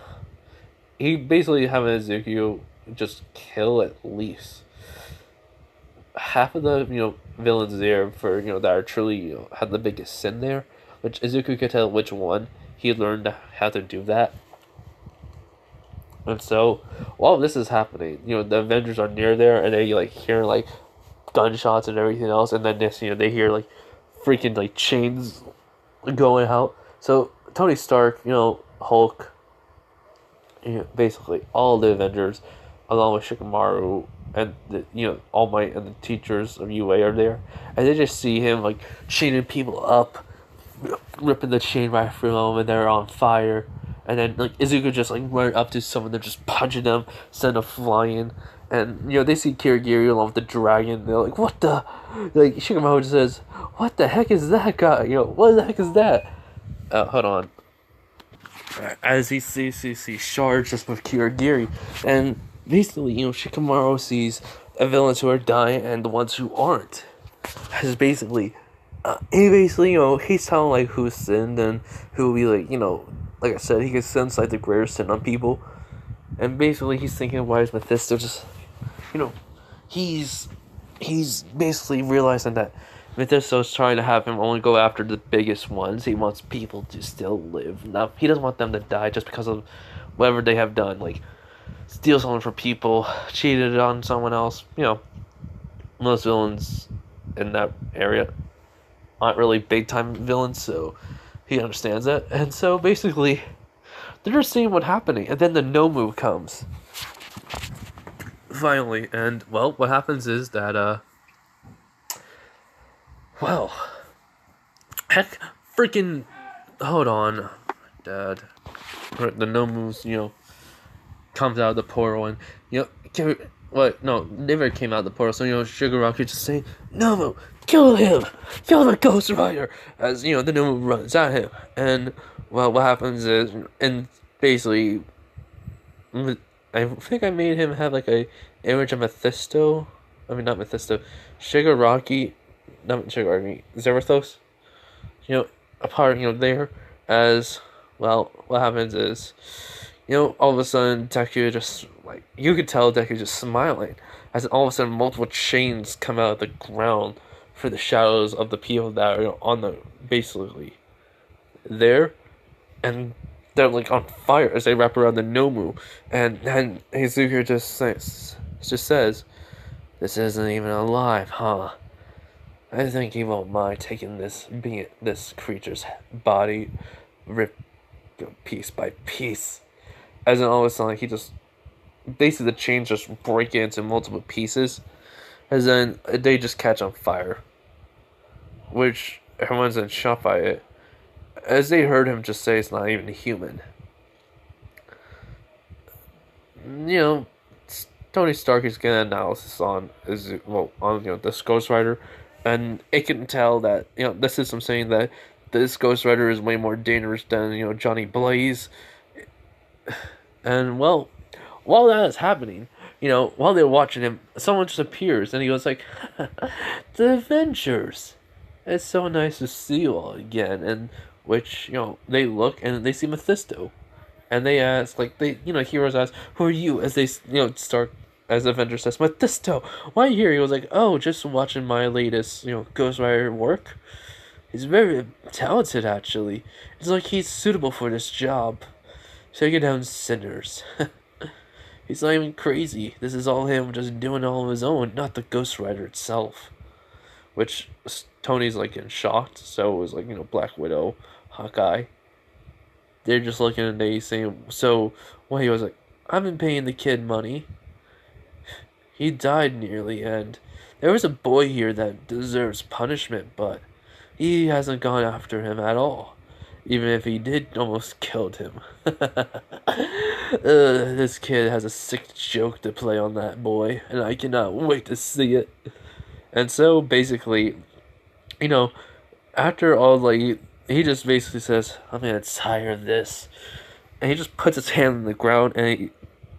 Speaker 1: he basically having Izuku just kill at least half of the villains there for that are truly had the biggest sin there, which Izuku could tell which one he learned how to do that. And so, while this is happening, the Avengers are near there, and they hear gunshots and everything else, and then they hear freaking chains going out. So Tony Stark, Hulk, basically all the Avengers, along with Shikamaru and the All Might and the teachers of UA are there, and they just see him chaining people up, ripping the chain right through them, and they're on fire. And then Izuku just run up to someone, they're just punching them, send them flying, and they see Kirigiri along with the dragon. They're like, "What the?" Shikamaru just says, "What the heck is that guy? What the heck is that?" Hold on. As he sees Shard just with Kirigiri, and basically Shikamaru sees the villains who are dying and the ones who aren't. As basically, he's telling who sinned and who will be like I said, he can sense the greater sin on people, and basically he's thinking, why is Mephisto just, he's basically realizing that Mephisto's trying to have him only go after the biggest ones. He wants people to still live. Now he doesn't want them to die just because of whatever they have done, steal someone from people, cheated on someone else. Most villains in that area aren't really big time villains, so he understands that. And so basically they're just seeing what's happening, and then the Nomu comes finally, and what happens is that heck, freaking, hold on, Dad. The Nomu's comes out of the portal, and no, never came out of the portal. So Shigaraki just saying, Nomu, kill him! Kill the Ghost Rider! As, the Nomu runs at him. And, what happens is, and basically, I think I made him have, a image of Mephisto. I mean, not Mephisto. Shigaraki, not Shigaraki, Zarathos. Apart, there. As, what happens is, all of a sudden, Deku just, you could tell Deku just smiling. As all of a sudden, multiple chains come out of the ground for the shadows of the people that are on the basically there, and they're like on fire as they wrap around the Nomu, and then Izuku just says, "This isn't even alive, huh? I think he won't mind taking this creature's body, rip piece by piece." As in all of a sudden, he just basically the chains just break into multiple pieces, as then they just catch on fire, which everyone's in shock by it, as they heard him just say it's not even human. You know, Tony Stark is getting analysis on this Ghost Rider, and it can tell that this is him saying that this Ghost Rider is way more dangerous than Johnny Blaze, and well, while that is happening, while they're watching him, someone just appears and he goes like, "The Avengers! It's so nice to see you all again." And which they look and they see Mephisto, and they ask heroes ask, "Who are you?" As they start. As Avengers says, "Mephisto, why are you here?" He was like, "Oh, just watching my latest, Ghost Rider work. He's very talented, actually. It's like he's suitable for this job. Taking down sinners." He's not even crazy. This is all him just doing it all on his own, not the Ghost Rider itself. Which Tony's like in shock. So it was like Black Widow, Hawkeye. They're just looking and they saying, "So," he was like, "I've been paying the kid money. He died nearly, and there was a boy here that deserves punishment, but he hasn't gone after him at all. Even if he did almost killed him." This kid has a sick joke to play on that boy, and I cannot wait to see it. And so basically, after all, he just basically says, "I'm gonna tire of this," and he just puts his hand on the ground,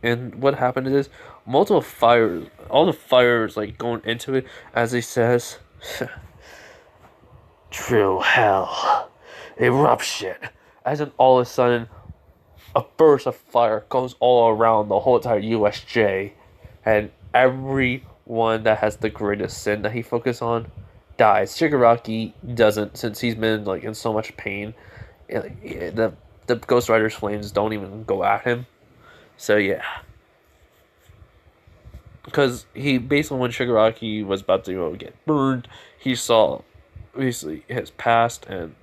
Speaker 1: and what happened is multiple fires, all the fires going into it, as he says, "True hell, eruption," as in all of a sudden, a burst of fire goes all around the whole entire USJ, and everyone that has the greatest sin that he focuses on dies. Shigaraki doesn't, since he's been in so much pain. The Ghost Rider's flames don't even go at him. So yeah, because he basically, when Shigaraki was about to get burned, he saw basically his past, and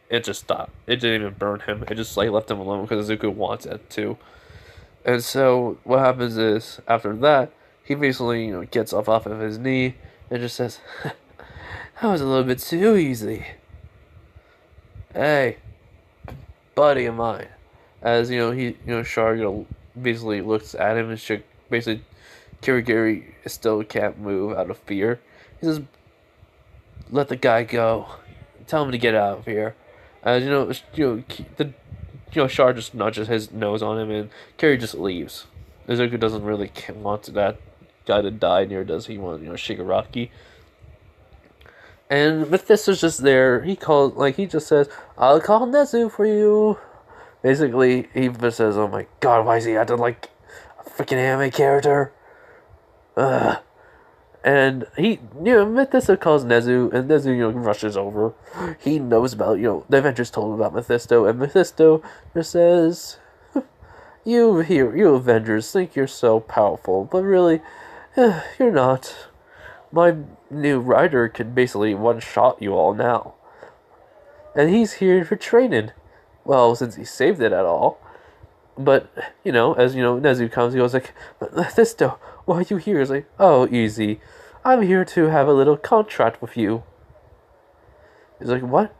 Speaker 1: it just stopped. It didn't even burn him. It just left him alone because Izuku wants it to. And so what happens is, after that, he basically gets off of his knee and just says, "That was a little bit too easy. Hey, buddy of mine." As he Char basically looks at him and basically Kirigiri still can't move out of fear. He says, "Let the guy go. Tell him to get out of here." As Char just nudges his nose on him, and Kiri just leaves. Izuku doesn't really want that guy to die, near does he want Shigaraki. And Mephisto's just there. He just says, "I'll call Nezu for you." Basically, he just says, "Oh my god, why is he acting like a freaking anime character?" And Mephisto calls Nezu, and Nezu, rushes over. He knows about, the Avengers told him about Mephisto, and Mephisto just says, you Avengers think you're so powerful, but really, you're not. My new rider can basically one-shot you all now. And he's here for training. Well, since he saved it at all. But, as Nezu comes, he goes like, "But Mephisto, why are you here?" He's like, "Oh, easy. I'm here to have a little contract with you." He's like, "What?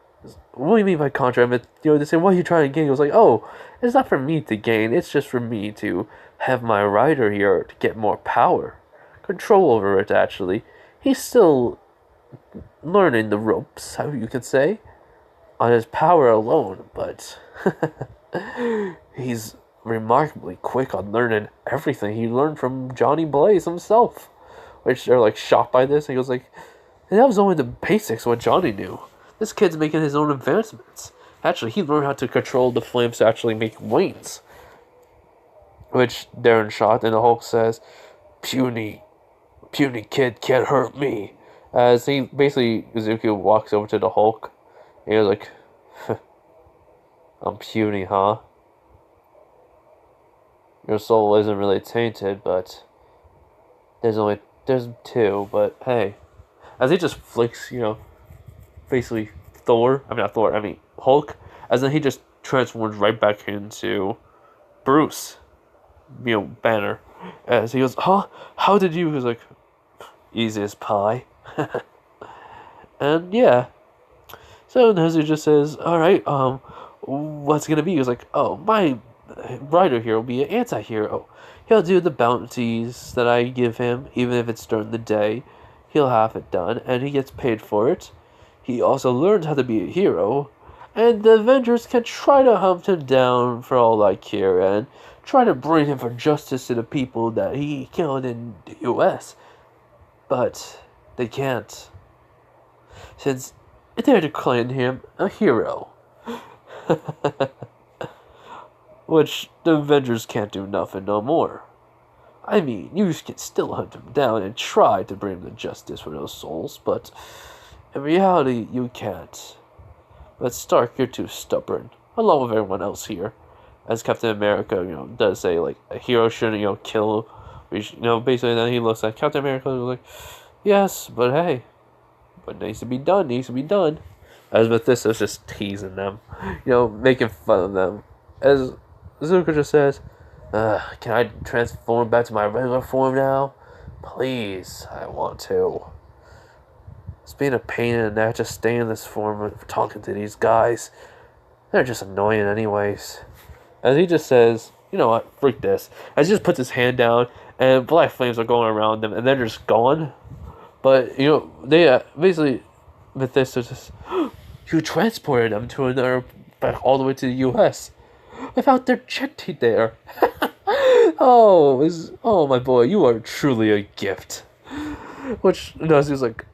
Speaker 1: What do you mean by contract?" They say, "What are you trying to gain?" He was like, "Oh, it's not for me to gain. It's just for me to have my rider here to get more power. Control over it, actually. He's still learning the ropes, how you could say, on his power alone, but he's remarkably quick on learning everything he learned from Johnny Blaze himself." Which they're shocked by this. And he goes like, "That was only the basics what Johnny knew. This kid's making his own advancements. Actually, he learned how to control the flames to actually make wings." Which they're in shock, and the Hulk says, Puny kid can't hurt me." As he basically, Izuku walks over to the Hulk, and he was like, I'm puny, huh? Your soul isn't really tainted, but there's two, but hey. As he just flicks, basically not Thor, I mean Hulk, as then he just transforms right back into Bruce, Banner. As he goes, huh? How did you? He was like, easy as pie. And yeah. So Nezu just says, alright, what's gonna be? He was like, oh, my rider here will be an anti-hero. He'll do the bounties that I give him, even if it's during the day. He'll have it done, and he gets paid for it. He also learns how to be a hero, and the Avengers can try to hunt him down for all I care, and try to bring him for justice to the people that he killed in the U.S. But they can't, since they're declaring him a hero. Which the Avengers can't do nothing no more. I mean, you can still hunt him down and try to bring him to justice for those souls, but in reality, you can't. But Stark, you're too stubborn, along with everyone else here. As Captain America, does say, like, a hero shouldn't, kill, basically then he looks at Captain America and like, yes, but hey, what needs to be done needs to be done. As Mephisto's just teasing them, making fun of them. As Zuko just says, can I transform back to my regular form now? Please, I want to. It's being a pain in the neck just staying in this form of talking to these guys. They're just annoying anyways. As he just says, you know what, freak this. As he just puts his hand down, and black flames are going around them, and they're just gone. But, they basically, Mephisto just, you transported them to another, back all the way to the U.S. without their jetty there. Oh, my boy, you are truly a gift. Which, he was like,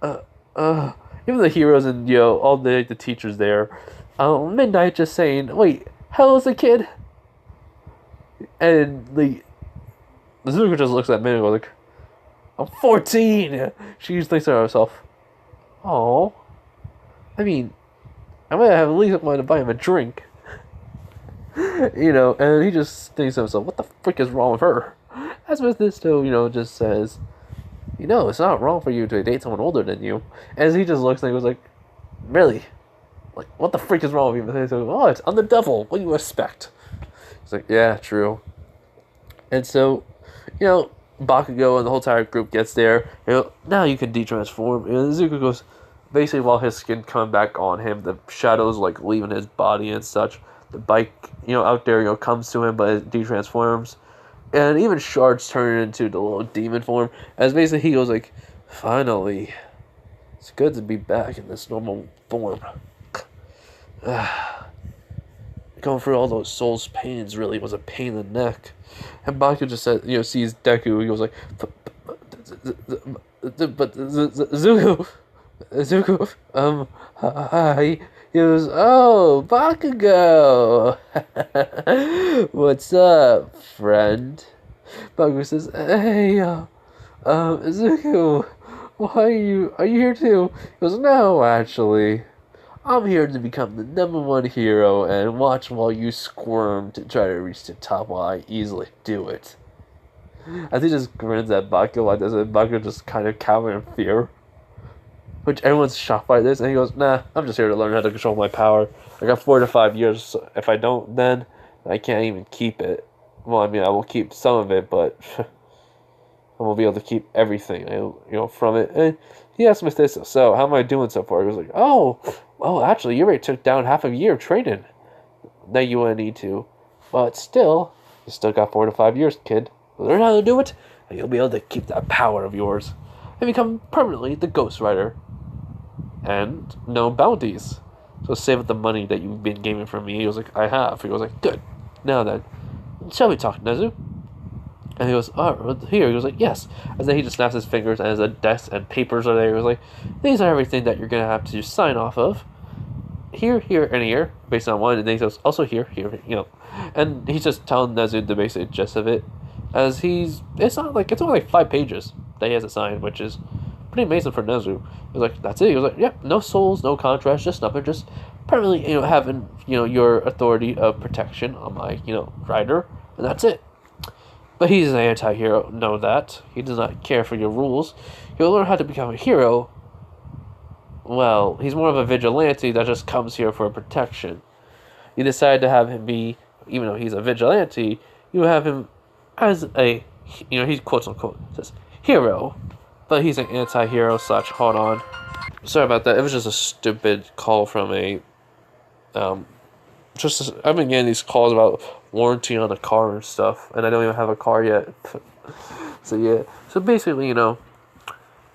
Speaker 1: even the heroes and, all the teachers there, Midnight just saying, wait, how old is the kid? And the Zuko just looks at Midnight and goes like, I'm 14! She thinks to herself, oh, I mean, I might have at least wanted to buy him a drink. And he just thinks to himself, what the frick is wrong with her? As Mephisto, just says, it's not wrong for you to date someone older than you. As he just looks and goes like, really? Like, what the frick is wrong with you? Mephisto goes, oh, I'm the devil. What do you expect? He's like, yeah, true. And so, Bakugo and the whole entire group gets there. Now you can detransform. And Zuko goes, basically while his skin coming back on him, the shadows like leaving his body and such. The bike, out there, comes to him, but it detransforms. And even shards turn into the little demon form. As basically he goes like, finally, it's good to be back in this normal form. Going through all those soul's pains really was a pain in the neck. And Baku just said, sees Deku. He goes like, but Zuko, hi. He goes, oh, Bakugo. What's up, friend? Bakugo says, hey, Zuko, why are you here too? He goes, no, actually, I'm here to become the #1 hero and watch while you squirm to try to reach the top while I easily do it. As he just grins at Bakugo like this, and Bakugo just kind of cowering in fear. Which everyone's shocked by this, and he goes, nah, I'm just here to learn how to control my power. I got 4 to 5 years, so if I don't then, I can't even keep it. Well, I mean, I will keep some of it, but I won't be able to keep everything, from it. And he asked Mephisto, so how am I doing so far? He was like, oh, well, actually, you already took down half a year of training that you wouldn't need to. But still, you still got 4 to 5 years, kid. Learn how to do it, and you'll be able to keep that power of yours and become permanently the Ghost Rider. And no bounties. So save up the money that you've been gaming from me. He was like, I have. He was like, good. Now then, shall we talk, Nezu? And he goes, oh, here. He was like, yes. And then he just snaps his fingers, and his desk and papers are there. He was like, these are everything that you're going to have to sign off of. Here, and here, based on one. And then he goes, also here. And he's just telling Nezu the basic gist of it. As it's only like 5 pages that he has to sign, which is pretty amazing for Nezu. He was like, that's it. He was like, yep, no souls, no contrast, just nothing, just permanently, having, your authority of protection on my, rider, and that's it. But he's an anti-hero, know that. He does not care for your rules. He'll learn how to become a hero. Well, he's more of a vigilante that just comes here for protection. You decide to have him be, even though he's a vigilante, you have him as a, he's quote-unquote, says, hero. But he's an anti-hero / hold on. Sorry about that. It was just a stupid call from a, I've been getting these calls about warranty on a car and stuff, and I don't even have a car yet. So yeah. So basically,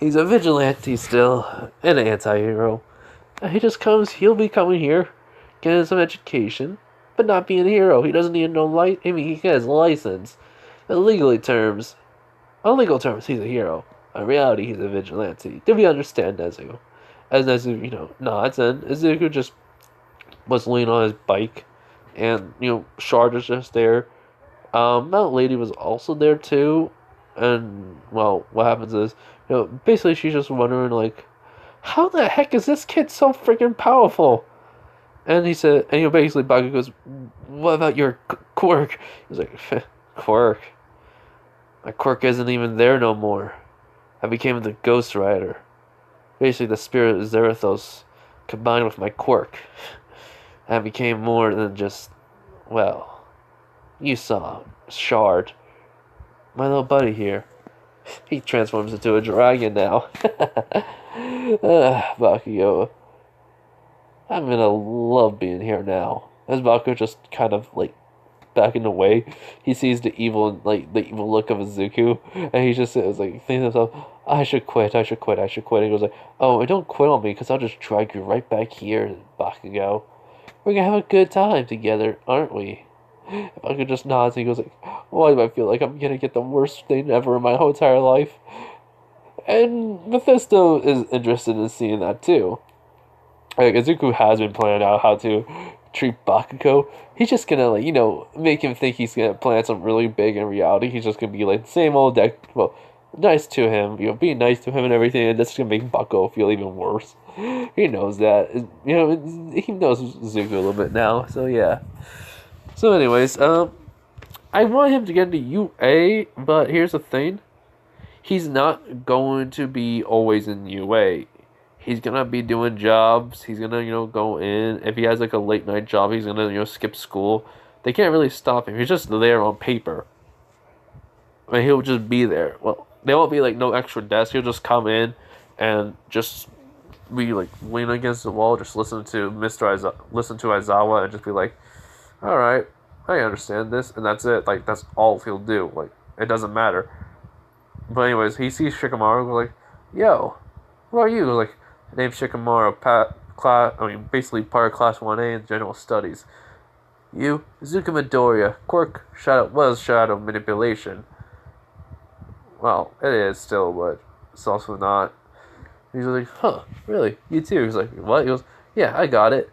Speaker 1: he's a vigilante still, and an anti-hero. He just he'll be coming here, getting some education, but not being a hero. He doesn't need no he has a license. On legal terms, he's a hero. In reality, he's a vigilante. Do we understand Nezu? As Nezu, nods, and Izuku just was leaning on his bike, and, Shard was just there. Mount Lady was also there too, and, well, what happens is, basically she's just wondering, like, how the heck is this kid so freaking powerful? And he said, and, basically Baku goes, what about your quirk? He's like, quirk? My quirk isn't even there no more. I became the Ghost Rider. Basically, the spirit of Zarathos combined with my quirk. I became more than just, well, you saw, Shard. My little buddy here. He transforms into a dragon now. Bakugo. I'm gonna love being here now. As Bakugo just kind of, like, backing away, he sees the evil look of Izuku, and he just is like, thinking to himself, I should quit. And he goes like, oh, and don't quit on me, because I'll just drag you right back here, Bakugo. We're gonna have a good time together, aren't we? Bakugo just nods, and he goes like, why do I feel like I'm gonna get the worst thing ever in my whole entire life? And Mephisto is interested in seeing that too. Like, Izuku has been planning out how to treat Bakugo. He's just gonna, make him think he's gonna plan something really big. In reality, he's just gonna be like the same old deck. Well, nice to him, being nice to him and everything, and that's gonna make Bakugo feel even worse. He knows that. He knows Izuku a little bit now. So yeah. So anyways, I want him to get into UA, but here's the thing. He's not going to be always in UA. He's gonna be doing jobs. He's gonna, go in. If he has like a late night job, he's gonna, skip school. They can't really stop him. He's just there on paper. And he'll just be there. Well, there won't be like no extra desk. He'll just come in and just be like leaning against the wall, just listen to Aizawa, and just be like, all right, I understand this, and that's it. Like, that's all he'll do. Like, it doesn't matter. But anyways, he sees Shikamaru, goes like, yo, who are you? Goes like, name's Shikamaru, basically part of Class 1A in General Studies. You, Izuku Midoriya, quirk, shadow manipulation. Well, it is still, but it's also not. He's like, huh, really? You too? He's like, what? He goes, yeah, I got it.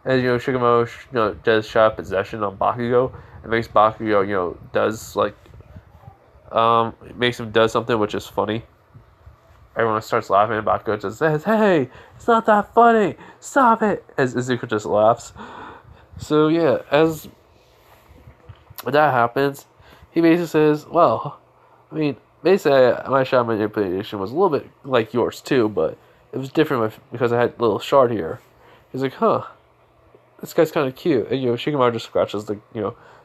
Speaker 1: And, Shikamaru, does shadow possession on Bakugo, and makes Bakugo, does, like, makes him does something which is funny. Everyone starts laughing, and Bakugo just says, hey, it's not that funny, stop it, as Izuku just laughs. So yeah, as that happens, he basically says, well, I mean, basically my shadow manipulation was a little bit like yours too, but it was different because I had a little shard here. He's like, huh, this guy's kind of cute. And, Shikamaru just scratches the,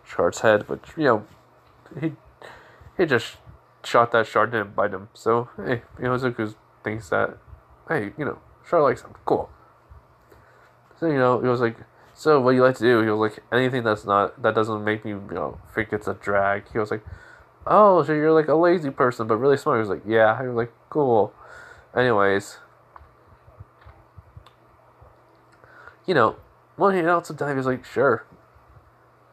Speaker 1: shard's head, but, he just shot that shard, didn't bite him. So, hey, Izuku thinks that, hey, shard likes him. Cool. So, he was like, so what do you like to do? He was like, anything that doesn't make me, think it's a drag. He was like, oh, so you're like a lazy person, but really smart. He was like, yeah. He was like, cool. Anyways, want to hang out sometime? He was like, sure.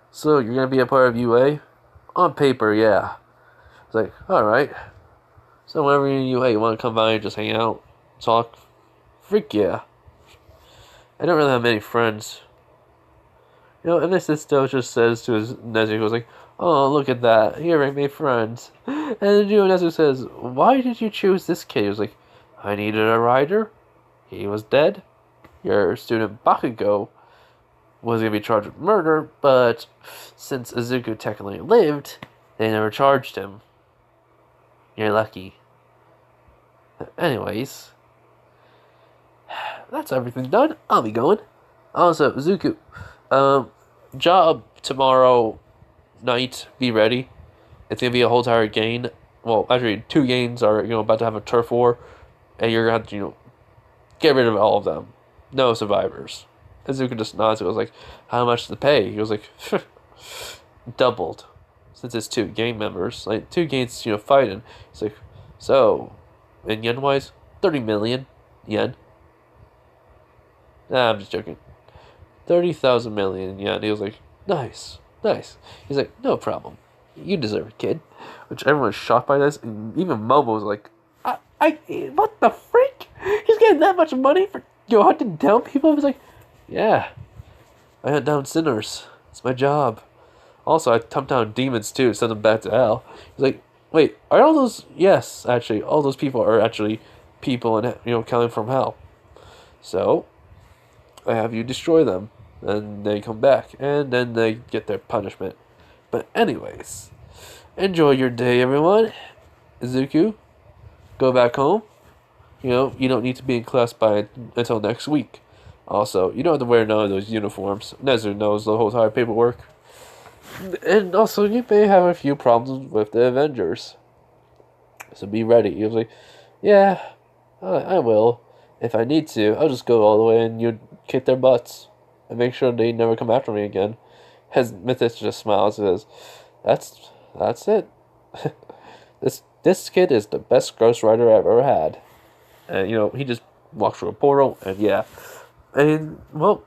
Speaker 1: So, you're going to be a part of UA? On paper, yeah. It's like, alright. So whenever you're in UA, you want to come by and just hang out, talk? Freak yeah. I don't really have many friends. And this still just says to his Nezu, goes like, oh, look at that. Here I made friends. And Nezu says, why did you choose this kid? He was like, I needed a rider. He was dead. Your student Bakugo was going to be charged with murder, but since Izuku technically lived, they never charged him. You're lucky. Anyways, that's everything done. I'll be going. Also, Izuku, job tomorrow night. Be ready. It's gonna be a whole entire game. Well, actually, 2 games are about to have a turf war, and you're gonna have to get rid of all of them. No survivors. Izuku just nods. It was like, how much to pay? He was like, doubled, since it's 2 gang members. Like 2 games, fighting. He's like, so, in yen wise, 30 million yen. Nah, I'm just joking. 30,000 million yen. He was like, nice, nice. He's like, no problem. You deserve it, kid. Which everyone was shocked by this, and even Momo was like, what the freak? He's getting that much money for hunting down people? He was like, yeah, I hunt down sinners. It's my job. Also, I hunt down demons too, send them back to hell. He's like, wait, are all those? Yes, actually, all those people are actually people and coming from hell. So, I have you destroy them, and they come back, and then they get their punishment. But anyways, enjoy your day, everyone. Izuku, go back home. You don't need to be in class until next week. Also, you don't have to wear none of those uniforms. Nezu knows the whole entire paperwork. And also, you may have a few problems with the Avengers. So be ready. He was like, yeah, I will. If I need to, I'll just go all the way and kick their butts. And make sure they never come after me again. His Mythos just smiles and says, that's it. This kid is the best Ghost Rider I've ever had. And, he just walks through a portal, and yeah. And, well,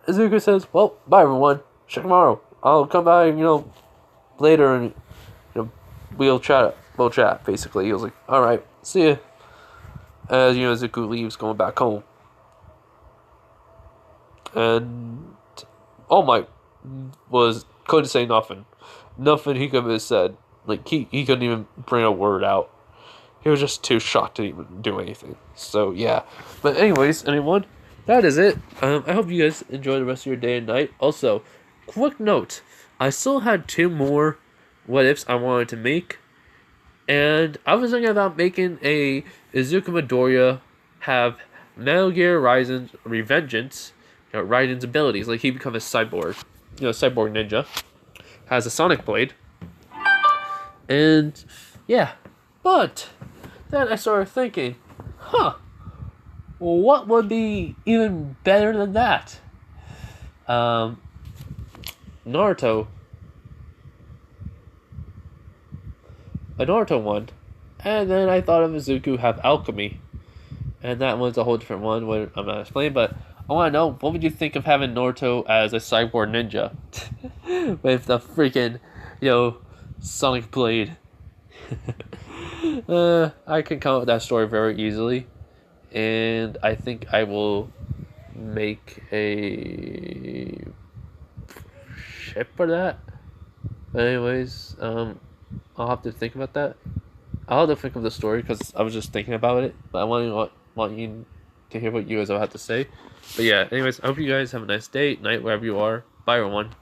Speaker 1: Izuku says, well, bye everyone. See you tomorrow. I'll come by, later, and, we'll chat, basically. He was like, alright, see ya. As, Izuku leaves, going back home. And All Might couldn't say nothing. Nothing he could have said. Like, he couldn't even bring a word out. He was just too shocked to even do anything. So, yeah. But anyways, anyone, that is it. I hope you guys enjoy the rest of your day and night. Also, quick note. I still had 2 more what-ifs I wanted to make. And I was thinking about making a Izuku Midoriya have Metal Gear Risen's Revengeance, Raiden's abilities. Like, he becomes a cyborg. Cyborg ninja. Has a sonic blade. And, yeah. But then I started thinking, what would be even better than that? Naruto. A Naruto one. And then I thought of Izuku have alchemy. And that one's a whole different one, what I'm not explaining, but I want to know, what would you think of having Naruto as a cyborg ninja? With the freaking, sonic blade. I can come up with that story very easily, and I think I will make a ship for that. But anyways, I'll have to think about that. I'll have to think of the story because I was just thinking about it, but I want you to hear what you guys all have to say. But yeah, anyways, I hope you guys have a nice day, night, wherever you are. Bye, everyone.